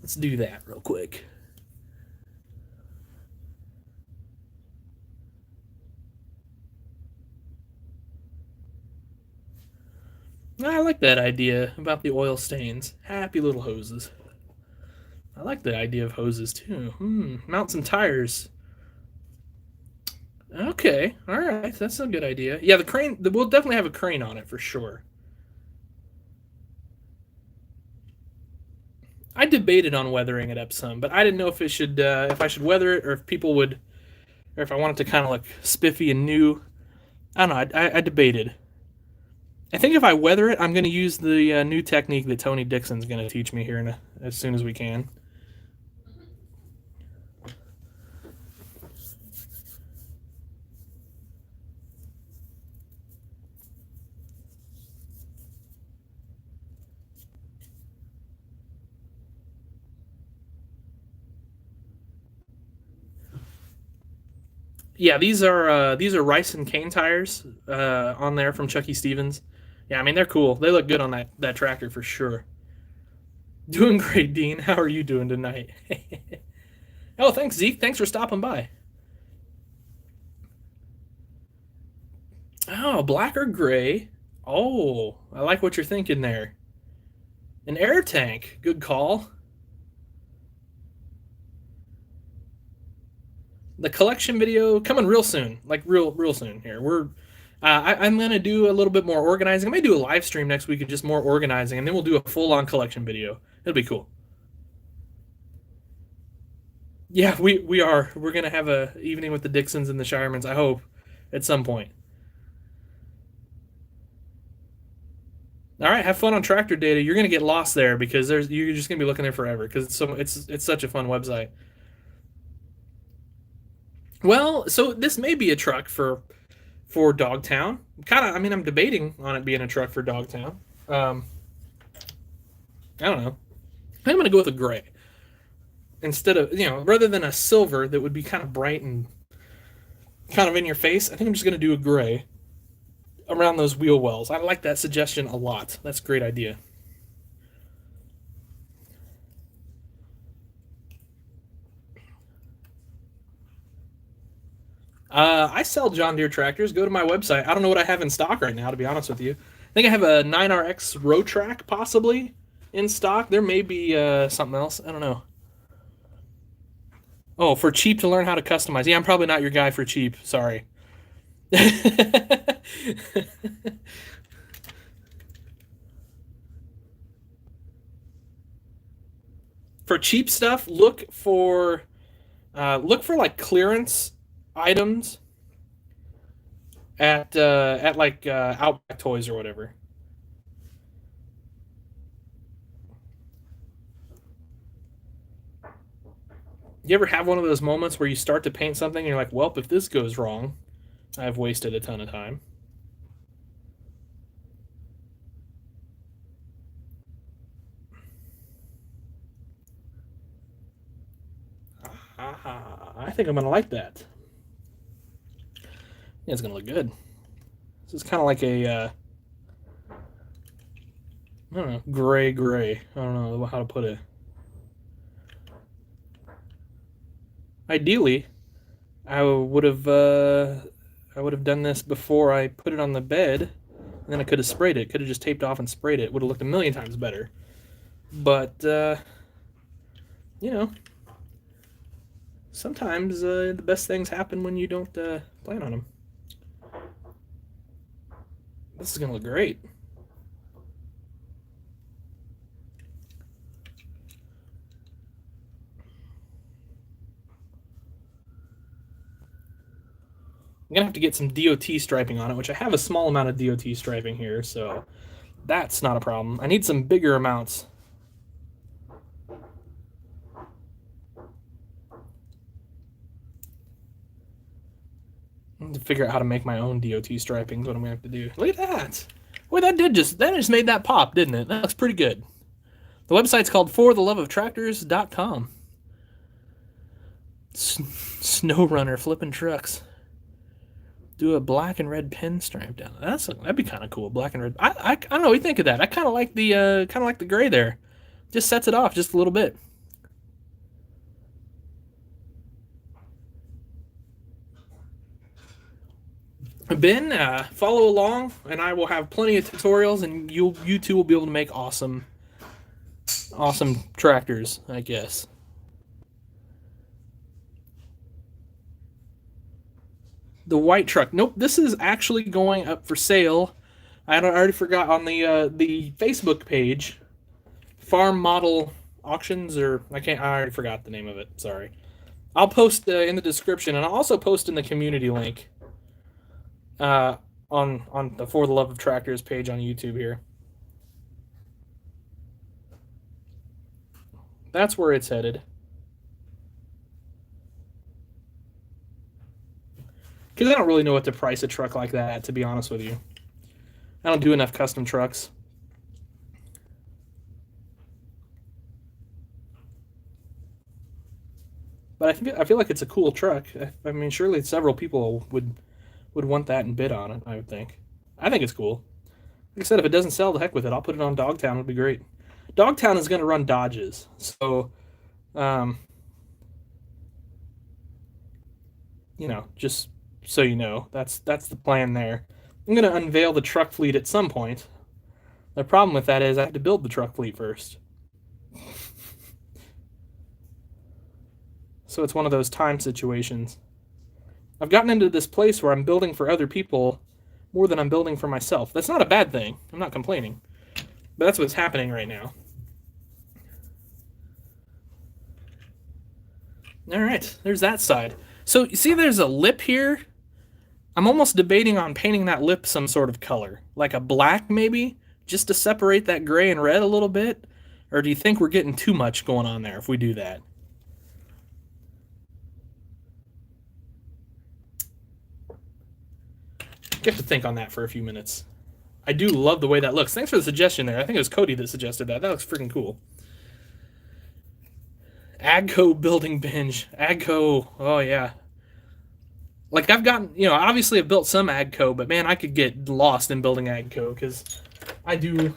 S1: let's do that real quick. I like that idea about the oil stains. Happy little hoses. I like the idea of hoses too. Mount some tires. Okay, all right, that's a good idea. Yeah, the crane. We'll definitely have a crane on it for sure. I debated on weathering it up some, but I didn't know if it should, if I should weather it, or if people would, or if I wanted to kind of look spiffy and new. I don't know. I debated. I think if I weather it, I'm going to use the new technique that Tony Dixon's going to teach me here as soon as we can. Yeah, these are Rice and Kane tires on there from Chucky Stevens. Yeah, I mean they're cool. They look good on that tractor for sure. Doing great, Dean. How are you doing tonight? Oh, thanks, Zeke. Thanks for stopping by. Oh, black or gray? Oh, I like what you're thinking there. An air tank. Good call. The collection video coming real soon, like real soon here. I'm gonna do a little bit more organizing. I may do a live stream next week of just more organizing, and then we'll do a full on collection video. It'll be cool. Yeah, we are. We're gonna have a evening with the Dixons and the Shiremans. I hope at some point. All right, have fun on Tractor Data. You're gonna get lost there because you're just gonna be looking there forever because it's such a fun website. Well, so this may be a truck for Dogtown. Kind of. I mean, I'm debating on it being a truck for Dogtown. I don't know. I'm gonna go with a gray instead of rather than a silver that would be kind of bright and kind of in your face. I think I'm just gonna do a gray around those wheel wells. I like that suggestion a lot. That's a great idea. I sell John Deere tractors. Go to my website. I don't know what I have in stock right now, to be honest with you. I think I have a 9RX Rotrack possibly in stock. There may be something else. I don't know. Oh, for cheap to learn how to customize. Yeah, I'm probably not your guy for cheap. Sorry. For cheap stuff, look for like clearance items at like Outback Toys or whatever. You ever have one of those moments where you start to paint something and you're like, "Well, if this goes wrong, I've wasted a ton of time." I think I'm gonna like that. Yeah, it's gonna look good. This is kind of like a I don't know, gray. I don't know how to put it. Ideally, I would have done this before I put it on the bed, and then I could have sprayed it. Could have just taped off and sprayed it. Would have looked a million times better. But you know, sometimes the best things happen when you don't plan on them. This is gonna look great. I'm gonna have to get some DOT striping on it, which I have a small amount of DOT striping here, so that's not a problem. I need some bigger amounts. I need to figure out how to make my own DOT striping. Is what I'm gonna have to do. Look at that. Boy, that just made that pop, didn't it? That looks pretty good. The website's called fortheloveoftractors.com. Snow runner flipping trucks. Do a black and red pinstripe down. That'd be kind of cool. Black and red. I don't know. What do you think of that? I kind of like the gray there. Just sets it off just a little bit. Ben, follow along, and I will have plenty of tutorials, and you two will be able to make awesome tractors, I guess. The white truck. Nope, this is actually going up for sale. I already forgot on the Facebook page, Farm Model Auctions, or I already forgot the name of it. Sorry. I'll post in the description, and I'll also post in the community link. On the For the Love of Tractors page on YouTube here. That's where it's headed. Because I don't really know what to price a truck like that at, to be honest with you. I don't do enough custom trucks. But I feel like it's a cool truck. I mean, surely several people would want that and bid on it, I would think. I think it's cool. Like I said, if it doesn't sell, the heck with it. I'll put it on Dogtown. It'll be great. Dogtown is going to run Dodges. So, just so you know, that's the plan there. I'm going to unveil the truck fleet at some point. The problem with that is I have to build the truck fleet first. So it's one of those time situations. I've gotten into this place where I'm building for other people more than I'm building for myself. That's not a bad thing. I'm not complaining. But that's what's happening right now. All right, there's that side. So you see there's a lip here? I'm almost debating on painting that lip some sort of color. Like a black maybe? Just to separate that gray and red a little bit? Or do you think we're getting too much going on there if we do that? You have to think on that for a few minutes. I do love the way that looks. Thanks for the suggestion there. I think it was Cody that suggested that. That looks freaking cool. Agco building binge. Agco. Oh, yeah. Like, I've gotten, obviously I've built some Agco, but man, I could get lost in building Agco because I do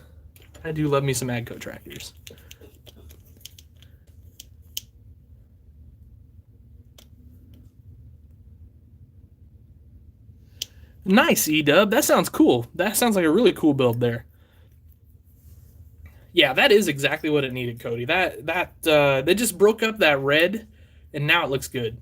S1: love me some Agco tractors. Nice, E-Dub. That sounds cool. That sounds like a really cool build there. Yeah, that is exactly what it needed, Cody. They just broke up that red, and now it looks good.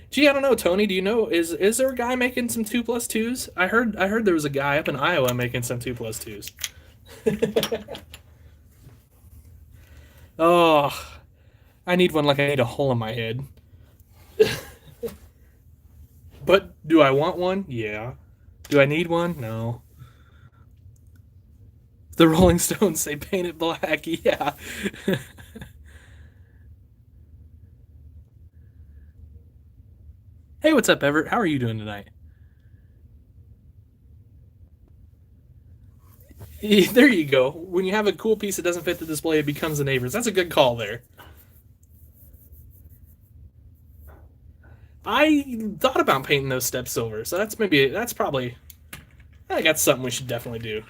S1: Gee, I don't know, Tony. Do you know is there a guy making some 2+2s? I heard there was a guy up in Iowa making some 2+2s. Oh. I need one like I need a hole in my head. But do I want one? Yeah. Do I need one? No. The Rolling Stones say paint it black. Yeah. Hey, what's up, Everett? How are you doing tonight? There you go. When you have a cool piece that doesn't fit the display, it becomes the neighbor's. That's a good call there. I thought about painting those steps silver, so that's probably, I think that's something we should definitely do.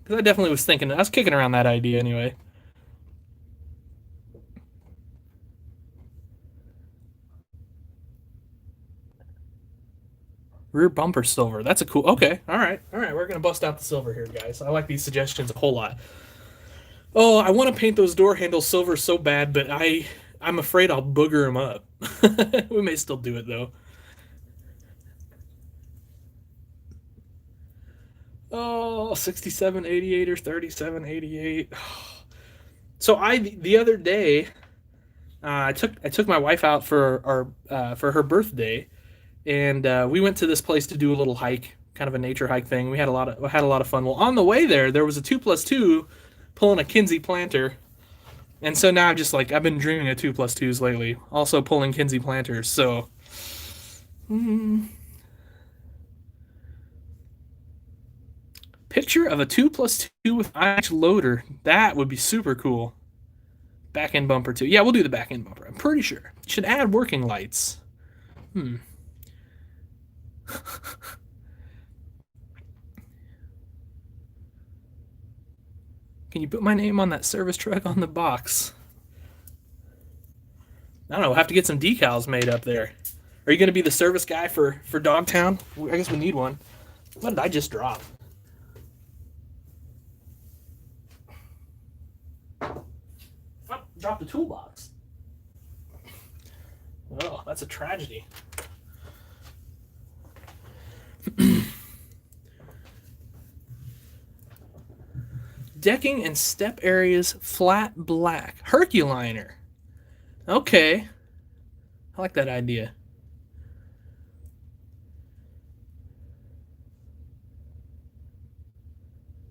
S1: Because I definitely was thinking, I was kicking around that idea anyway. Rear bumper silver. That's a cool, okay, all right, we're going to bust out the silver here, guys. I like these suggestions a whole lot. Oh, I want to paint those door handles silver so bad, but I'm afraid I'll booger them up. We may still do it, though. Oh, 6788 or 3788. So the other day, I took my wife out for her birthday, and we went to this place to do a little hike, kind of a nature hike thing. We had a lot of fun. Well, on the way there was a 2+2 pulling a Kinsey planter, And so now I've been dreaming of 2+2s lately. Also pulling Kinsey planters. So picture of a 2+2 with IH loader. That would be super cool. Back end bumper too. Yeah, we'll do the back end bumper. I'm pretty sure. Should add working lights. Can you put my name on that service truck on the box? I don't know. We'll have to get some decals made up there. Are you going to be the service guy for Dogtown? I guess we need one. What did I just drop? Oh, dropped the toolbox. Oh, that's a tragedy. Decking and step areas flat black. Herculiner. Okay. I like that idea.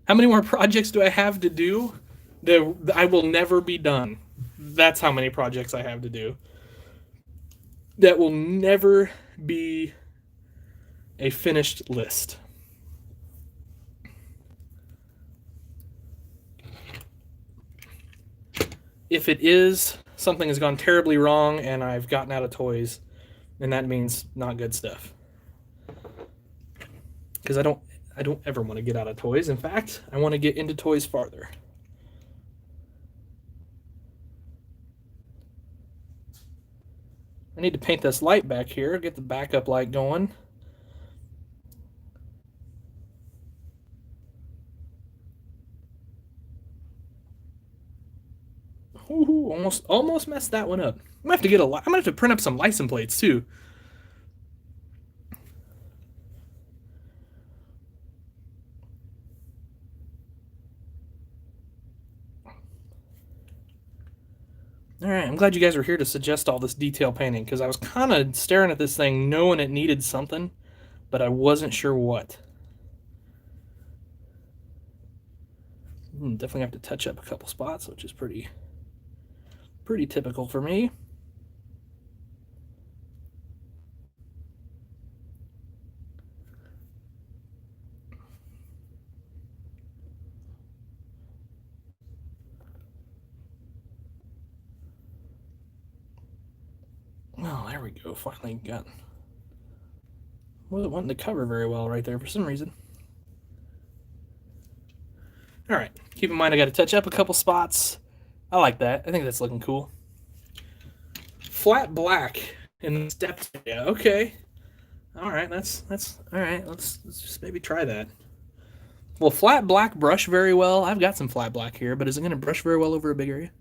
S1: How many more projects do I have to do? I will never be done. That's how many projects I have to do. That will never be a finished list. If it is, something has gone terribly wrong and I've gotten out of toys, and that means not good stuff. Because I don't ever want to get out of toys. In fact, I want to get into toys farther. I need to paint this light back here, get the backup light going. Ooh, almost messed that one up. I'm gonna have to print up some license plates too. All right, I'm glad you guys were here to suggest all this detail painting because I was kind of staring at this thing knowing it needed something, but I wasn't sure what. Definitely have to touch up a couple spots, which is pretty typical for me. Oh, there we go. Finally got. Wasn't wanting to cover very well right there for some reason. All right. Keep in mind I got to touch up a couple spots. I like that. I think that's looking cool. Flat black in the steps area. Okay. All right. That's all right. Let's just maybe try that. Will flat black brush very well? I've got some flat black here, but is it going to brush very well over a big area?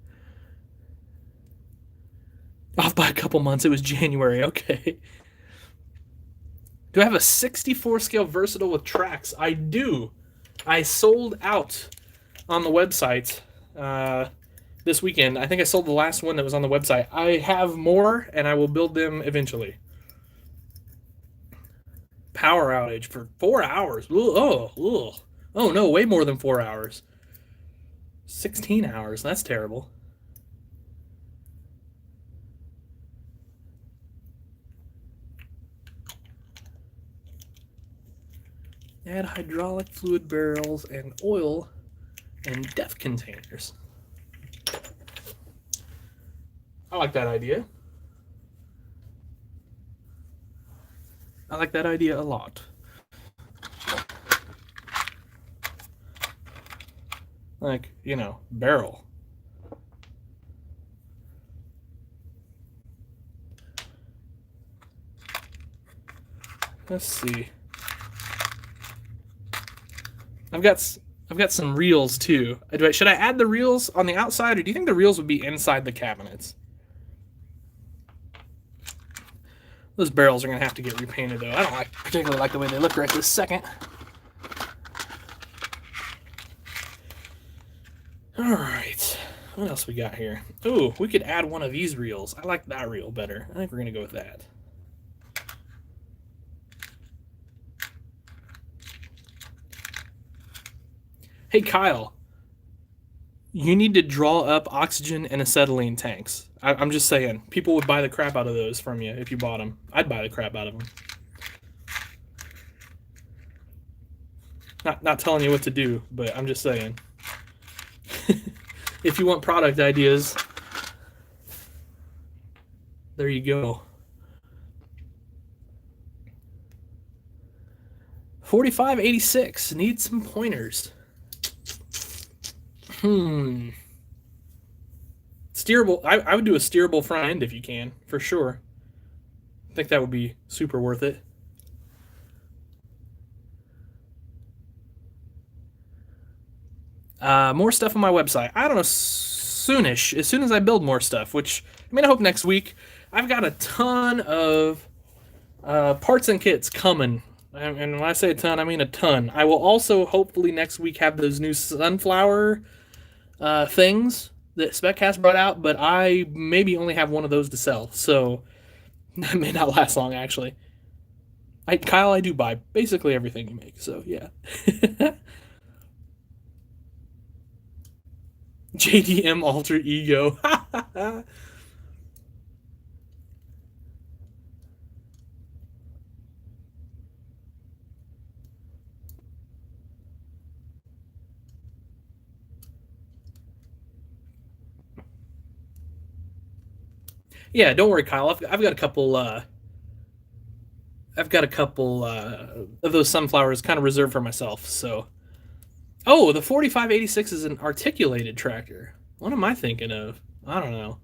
S1: Off by a couple months. It was January. Okay. Do I have a 64 scale versatile with tracks? I do. I sold out on the website this weekend. I think I sold the last one that was on the website. I have more, and I will build them eventually. Power outage for 4 hours. Oh no, way more than 4 hours. 16 hours. That's terrible. Add hydraulic fluid barrels and oil and depth containers. I like that idea. I like that idea a lot. Like, barrel. Let's see. I've got some reels too. Should I add the reels on the outside, or do you think the reels would be inside the cabinets? Those barrels are gonna have to get repainted though. I don't particularly like the way they look right this second. All right, what else we got here? Ooh, we could add one of these reels. I like that reel better. I think we're gonna go with that. Hey Kyle, You need to draw up oxygen and acetylene tanks. I'm just saying, people would buy the crap out of those from you if you bought them. I'd buy the crap out of them. Not telling you what to do, but I'm just saying. If you want product ideas, there you go. 4586 needs some pointers. Steerable. I would do a steerable front end if you can, for sure. I think that would be super worth it. More stuff on my website. I don't know, soonish. As soon as I build more stuff, which, I mean, I hope next week. I've got a ton of parts and kits coming. And when I say a ton, I mean a ton. I will also hopefully next week have those new sunflower things that Speccast brought out, but I maybe only have one of those to sell, so that may not last long, actually. Kyle, I do buy basically everything you make, so yeah. JDM alter ego. Yeah, don't worry, Kyle. I've got a couple. I've got a couple of those sunflowers kind of reserved for myself. So, oh, the 4586 is an articulated tractor. What am I thinking of? I don't know.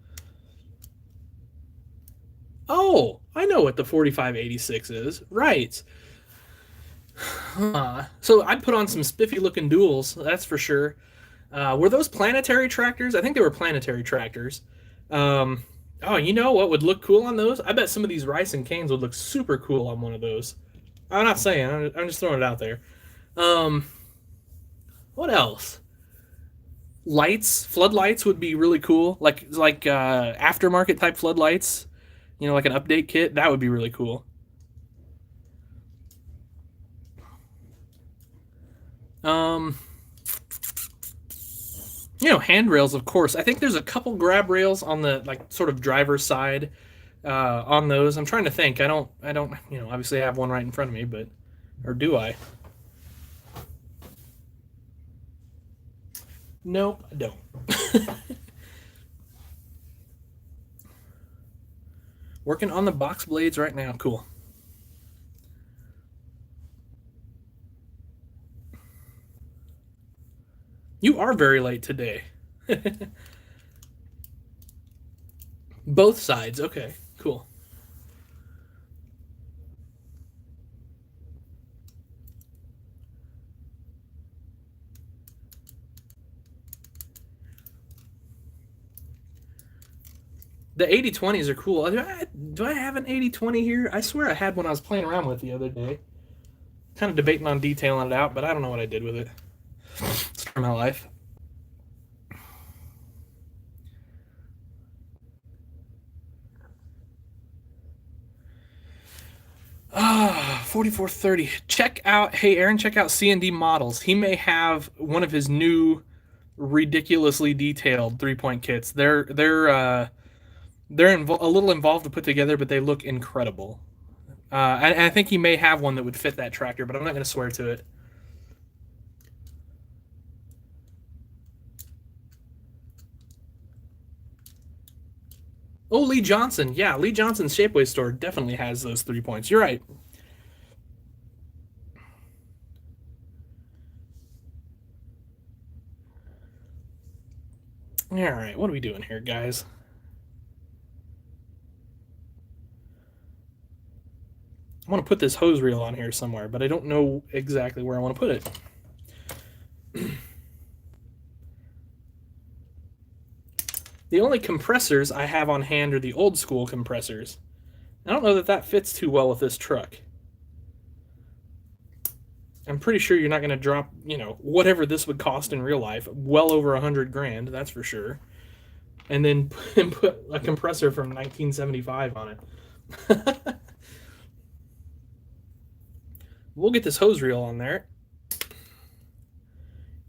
S1: Oh, I know what the 4586 is. Right. So I'd put on some spiffy looking duals, that's for sure. Were those planetary tractors? I think they were planetary tractors. Oh, you know what would look cool on those? I bet some of these rice and canes would look super cool on one of those. I'm not saying. I'm just throwing it out there. What else? Lights, floodlights would be really cool. Like aftermarket type floodlights. You know, like an update kit. That would be really cool. You know, handrails, of course. I think there's a couple grab rails on the like sort of driver's side on those. I'm trying to think. I don't. You know, obviously I have one right in front of me, but or do I? Nope, I don't. Working on the box blades right now. Cool. You are very late today. Both sides. Okay, cool. The 80/20s are cool. Do I have an 80/20 here? I swear I had one I was playing around with the other day. Kind of debating on detailing it out, but I don't know what I did with it. It's for my life. 4430. Check out, hey Aaron, check out C&D Models. He may have one of his new ridiculously detailed 3-point kits. They're a little involved to put together, but they look incredible. And I think he may have one that would fit that tractor, but I'm not going to swear to it. Oh, Lee Johnson. Yeah, Lee Johnson's Shapeways store definitely has those 3 points. You're right. All right, what are we doing here, guys? I want to put this hose reel on here somewhere, but I don't know exactly where I want to put it. The only compressors I have on hand are the old school compressors. I don't know that that fits too well with this truck. I'm pretty sure you're not going to drop, you know, whatever this would cost in real life, well over 100 grand, that's for sure. And then put a compressor from 1975 on it. We'll get this hose reel on there.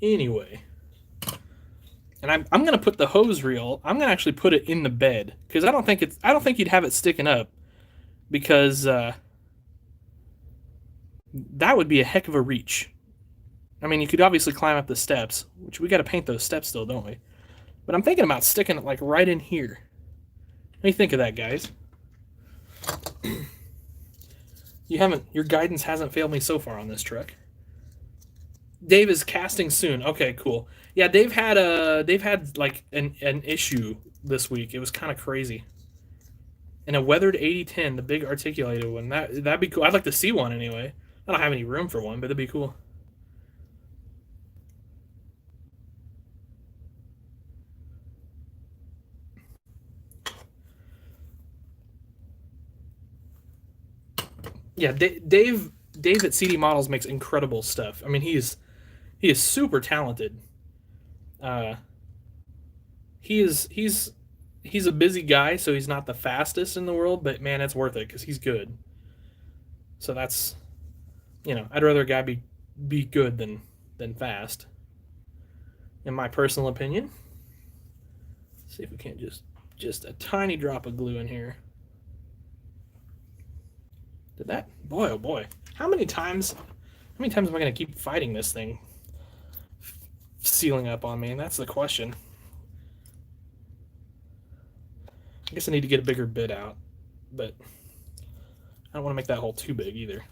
S1: Anyway. And I'm gonna put the hose reel. I'm gonna actually put it in the bed because I don't think you'd have it sticking up because that would be a heck of a reach. I mean, you could obviously climb up the steps, which we got to paint those steps still, don't we? But I'm thinking about sticking it like right in here. What do you think of that, guys? Your guidance hasn't failed me so far on this truck. Dave is casting soon. Okay, cool. Yeah, Dave had like an issue this week. It was kind of crazy. And a weathered 8010, the big articulated one. That'd be cool. I'd like to see one anyway. I don't have any room for one, but that'd be cool. Yeah, Dave at CD Models makes incredible stuff. I mean, he is super talented. Uh, he's a busy guy, so he's not the fastest in the world, but man, it's worth it because he's good. So that's I'd rather a guy be good than fast, in my personal opinion. Let's see if we can't just a tiny drop of glue in here. Did that? Boy, oh boy! How many times? How many times am I gonna keep fighting this thing sealing up on me? And that's the question. I guess I need to get a bigger bit out, but I don't want to make that hole too big either.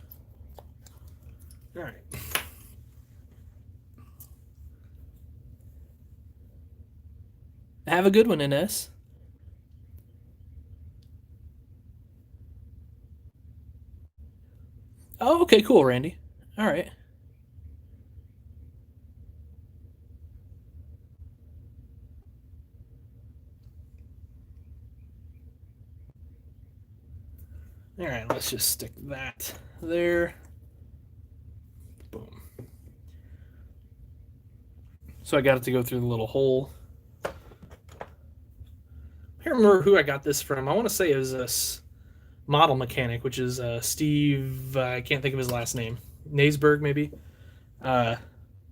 S1: All right. Have a good one, Ines. Oh, okay, cool, Randy. All right. All right, let's just stick that there. Boom. So I got it to go through the little hole. I can't remember who I got this from. I want to say it was a model mechanic, which is Steve. I can't think of his last name. Naisberg, maybe. Uh,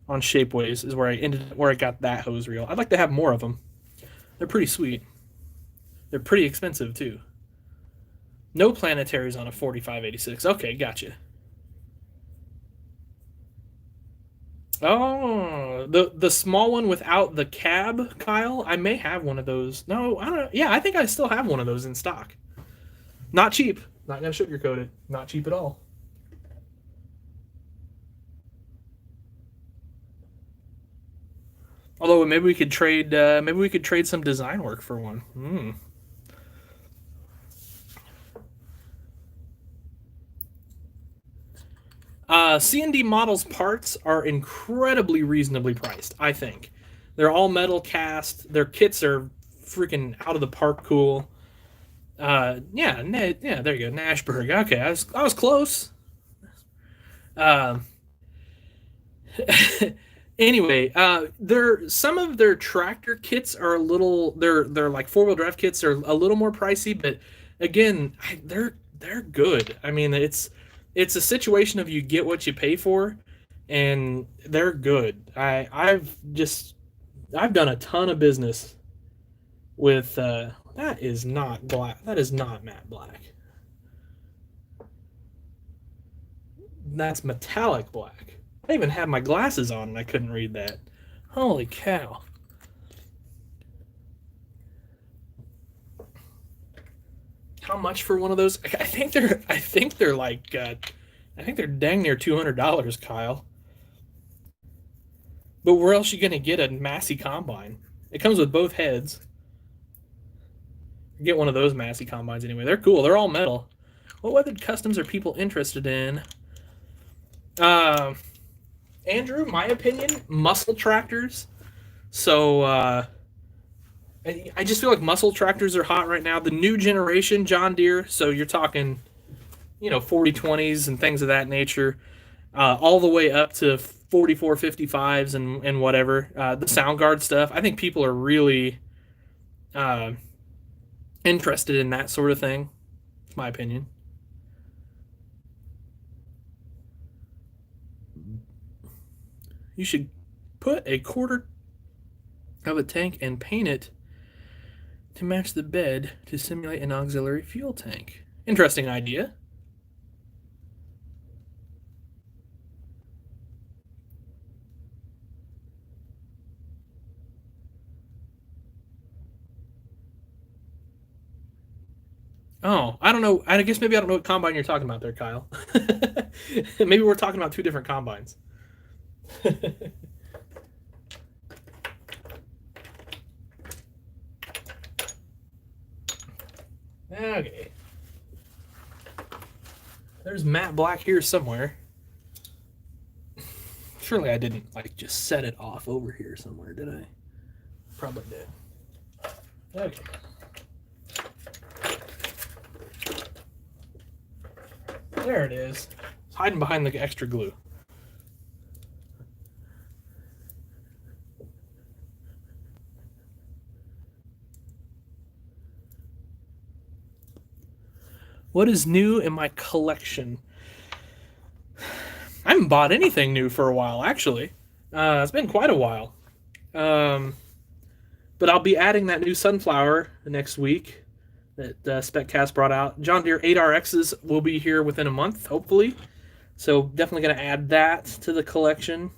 S1: on Shapeways is where I got that hose reel. I'd like to have more of them. They're pretty sweet. They're pretty expensive too. No planetaries on a 4586. Okay, gotcha. Oh, the small one without the cab, Kyle. I may have one of those. No, I don't know. Yeah, I think I still have one of those in stock. Not cheap. Not gonna sugarcoat it. Not cheap at all. Although maybe we could trade. Maybe we could trade some design work for one. Hmm. C&D Models parts are incredibly reasonably priced, I think. They're all metal cast. Their kits are freaking out of the park cool. Yeah, there you go, Nashberg. Okay, I was close. Um, anyway, their some of their tractor kits are a little. They're like 4-wheel drive kits are a little more pricey, but again, they're good. I mean, it's a situation of you get what you pay for, and they're good. I've done a ton of business with that is not black. That is not matte black. That's metallic black. I even had my glasses on and I couldn't read that. Holy cow. How much for one of those? I think they're dang near $200, Kyle. But where else are you gonna get a Massey combine? It comes with both heads. Get one of those Massey combines anyway. They're cool. They're all metal. What weathered customs are people interested in? Uh, Andrew, my opinion, muscle tractors. So I just feel like muscle tractors are hot right now. The new generation John Deere. So you're talking, 4020s and things of that nature, all the way up to 4455s and whatever. The Soundguard stuff. I think people are really uh, interested in that sort of thing. It's my opinion. You should put a quarter. of a tank and paint it to match the bed to simulate an auxiliary fuel tank. Interesting idea. Oh, I don't know. I guess maybe I don't know what combine you're talking about there, Kyle. Maybe we're talking about two different combines. Okay. There's matte black here somewhere. Surely I didn't like just set it off over here somewhere, did I? Probably did. Okay. There it is. It's hiding behind the extra glue. What is new in my collection? I haven't bought anything new for a while, actually. It's been quite a while. But I'll be adding that new sunflower next week that SpecCast brought out. John Deere 8RXs will be here within a month, hopefully. So definitely going to add that to the collection.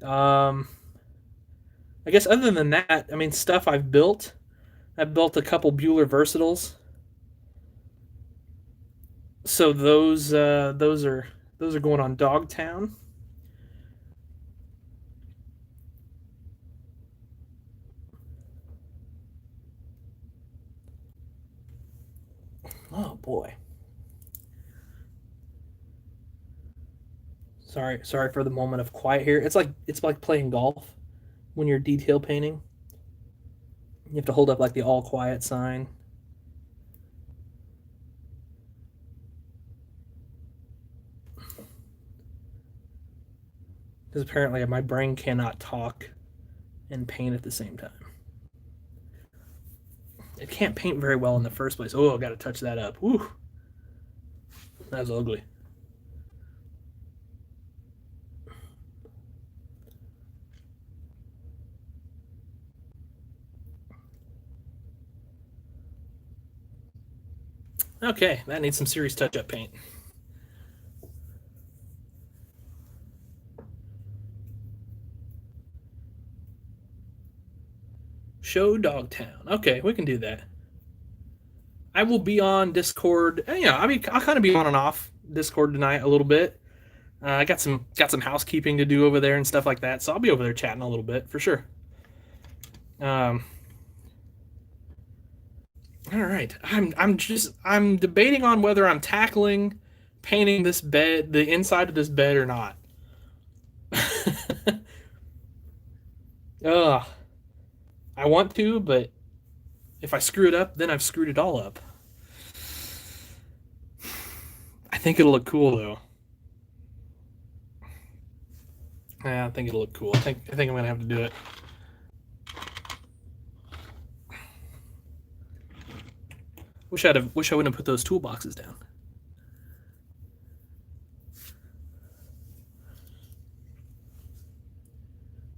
S1: I guess other than that, I mean, stuff I've built. I've built a couple Bueller Versatiles. So those are going on Dogtown. Oh boy. Sorry for the moment of quiet here. It's like playing golf when you're detail painting. You have to hold up like the all quiet sign. Because apparently my brain cannot talk and paint at the same time. It can't paint very well in the first place. Oh, I got to touch that up. Whew. That was ugly. Okay, that needs some serious touch-up paint. Show Dogtown. Okay, we can do that. I will be on Discord. Yeah, I mean, I'll kind of be on and off Discord tonight a little bit. I got some housekeeping to do over there and stuff like that, so I'll be over there chatting a little bit for sure. All right, I'm debating on whether I'm tackling painting this bed, the inside of this bed, or not. Ugh, I want to, but if I screw it up, then I've screwed it all up. I think it'll look cool though. Yeah, I think it'll look cool. I think I'm gonna have to do it. Wish I wouldn't have put those toolboxes down.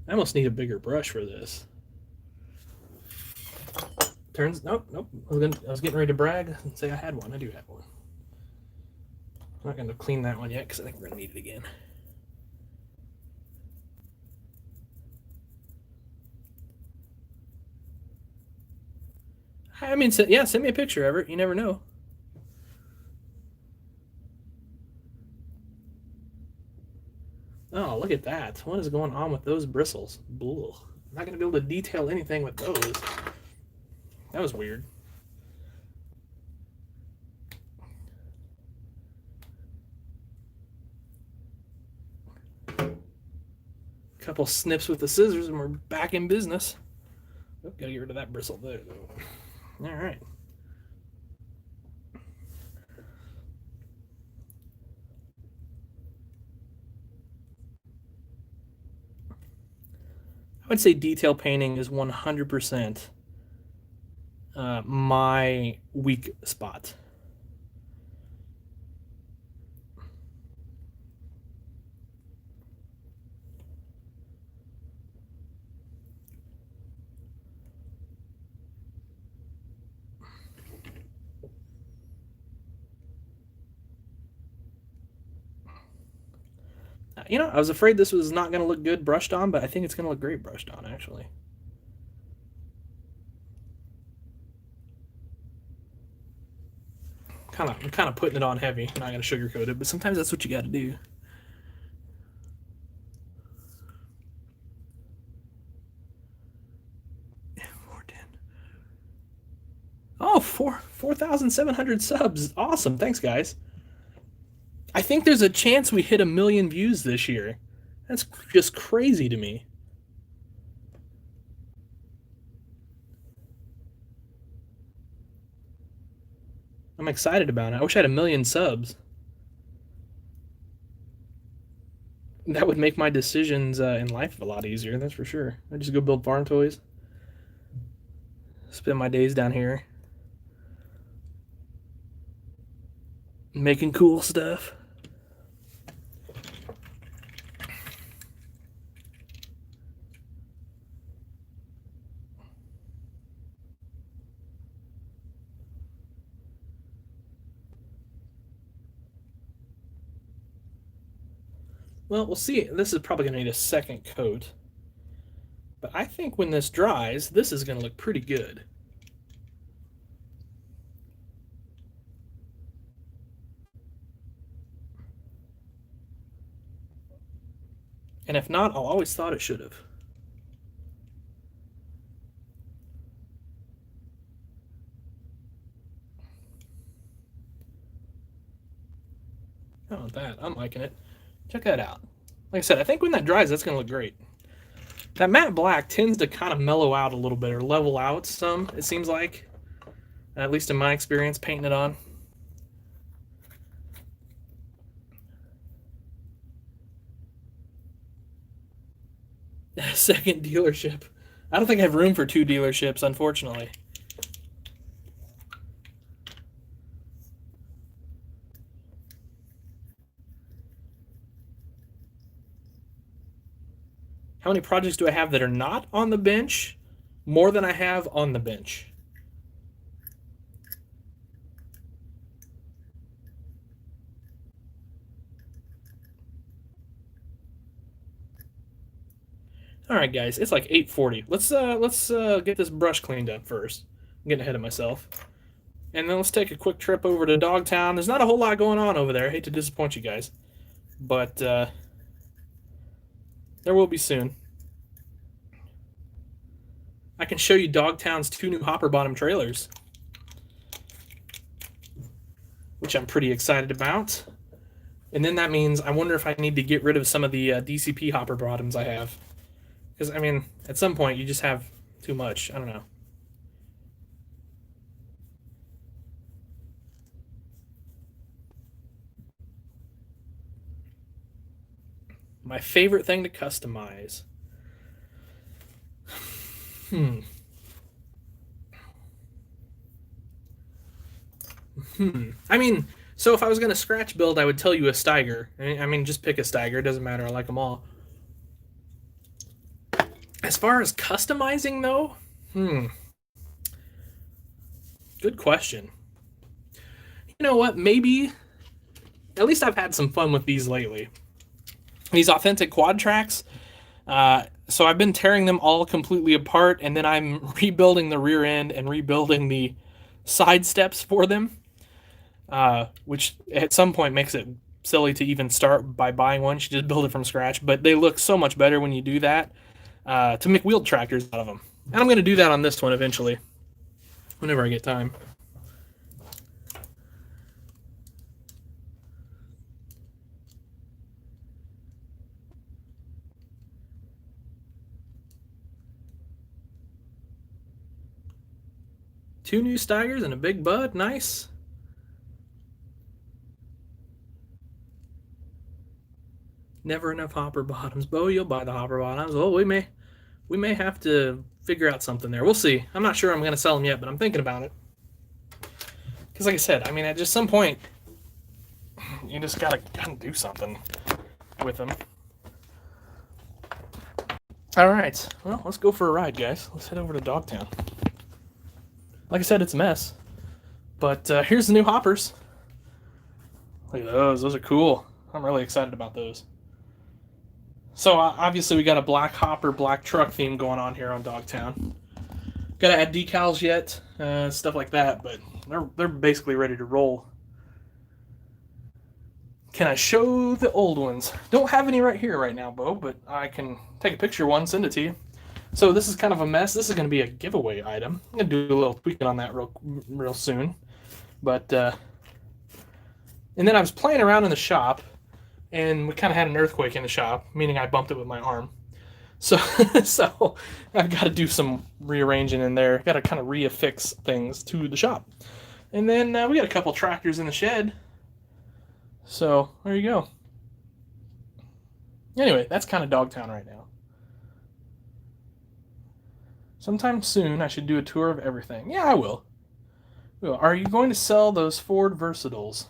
S1: I almost need a bigger brush for this. Nope. I was getting ready to brag and say I had one. I do have one. I'm not going to clean that one yet because I think we're going to need it again. I mean, yeah, send me a picture, Everett. You never know. Oh, look at that. What is going on with those bristles? Blah. I'm not going to be able to detail anything with those. That was weird. Couple snips with the scissors and we're back in business. Oh, gotta get rid of that bristle there, though. All right. I would say detail painting is 100% my weak spot. You know, I was afraid this was not going to look good brushed on, but I think it's going to look great brushed on, actually. I'm kind of putting it on heavy. I'm not going to sugarcoat it, but sometimes that's what you got to do. Oh, 4,700 subs. Awesome. Thanks, guys. I think there's a chance we hit 1 million views this year. That's just crazy to me. I'm excited about it. I wish I had 1 million subs. That would make my decisions in life a lot easier, that's for sure. I just go build farm toys. Spend my days down here. Making cool stuff. Well, we'll see. This is probably going to need a second coat. But I think when this dries, this is going to look pretty good. And if not, I'll always thought it should have. How about that? I'm liking it. Check that out. Like I said, I think when that dries, that's going to look great. That matte black tends to kind of mellow out a little bit, or level out some, it seems like. At least in my experience, painting it on. Second dealership. I don't think I have room for 2 dealerships, unfortunately. How many projects do I have that are not on the bench? More than I have on the bench. All right, guys, it's like 8:40. Let's get this brush cleaned up first. I'm getting ahead of myself. And then let's take a quick trip over to Dogtown. There's not a whole lot going on over there. I hate to disappoint you guys, but there will be soon. I can show you Dogtown's 2 new hopper bottom trailers, which I'm pretty excited about. And then that means I wonder if I need to get rid of some of the DCP hopper bottoms I have. Because, I mean, at some point you just have too much. I don't know. My favorite thing to customize. I mean, so if I was going to scratch build, I would tell you a Steiger. I mean, just pick a Steiger. It doesn't matter. I like them all. As far as customizing, though, good question. You know what? Maybe, at least I've had some fun with these lately. These authentic quad tracks. So I've been tearing them all completely apart, and then I'm rebuilding the rear end and rebuilding the side steps for them, which at some point makes it silly to even start by buying one. You should just build it from scratch, but they look so much better when you do that, to make wheeled tractors out of them. And I'm going to do that on this one eventually, whenever I get time. Two new Steigers and a big bud. Nice. Never enough hopper bottoms. Bo, you'll buy the hopper bottoms. Well, we may have to figure out something there. We'll see. I'm not sure I'm going to sell them yet, but I'm thinking about it. Because like I said, I mean, at just some point, you just gotta do something with them. All right. Well, let's go for a ride, guys. Let's head over to Dogtown. Like I said, it's a mess. But here's the new hoppers. Look at those. Those are cool. I'm really excited about those. So obviously we got a black hopper, black truck theme going on here on Dogtown. Got to add decals yet, stuff like that, but they're basically ready to roll. Can I show the old ones? Don't have any right here right now, Bo, but I can take a picture of one, send it to you. So this is kind of a mess. This is going to be a giveaway item. I'm going to do a little tweaking on that real soon. But, and then I was playing around in the shop, and we kind of had an earthquake in the shop, meaning I bumped it with my arm. So, so I've got to do some rearranging in there. Got to kind of reaffix things to the shop. And then we got a couple tractors in the shed. So there you go. Anyway, that's kind of Dogtown right now. Sometime soon I should do a tour of everything. Yeah, I will. Are you going to sell those Ford Versatiles?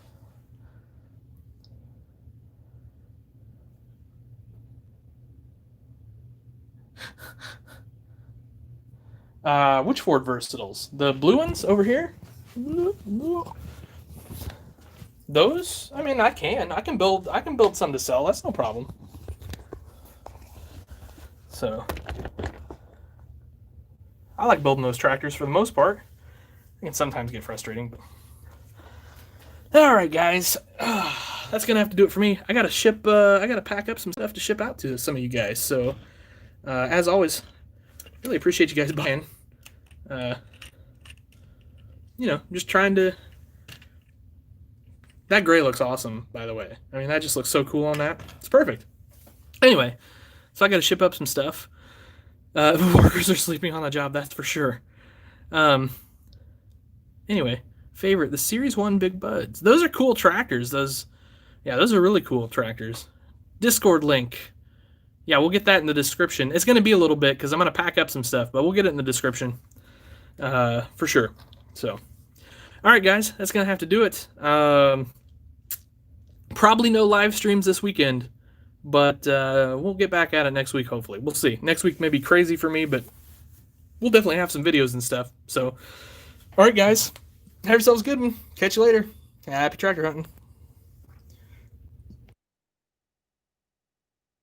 S1: Which Ford Versatiles? The blue ones over here? Those? I mean, I can build some to sell. That's no problem. So, I like building those tractors for the most part. It can sometimes get frustrating, but all right, guys, that's gonna have to do it for me. I gotta pack up some stuff to ship out to some of you guys. So, as always, really appreciate you guys buying. Just trying to. That gray looks awesome, by the way. I mean, that just looks so cool on that. It's perfect. Anyway, so I got to ship up some stuff. The workers are sleeping on the job, that's for sure. Anyway, favorite, the Series 1 Big Buds. Those are cool tractors. Those are really cool tractors. Discord link. Yeah, we'll get that in the description. It's going to be a little bit because I'm going to pack up some stuff, but we'll get it in the description for sure. So, all right, guys, that's going to have to do it. Probably no live streams this weekend, but we'll get back at it next week, hopefully. We'll see. Next week may be crazy for me, but we'll definitely have some videos and stuff. So, all right, guys, have yourselves a good one. Catch you later. Happy tractor hunting.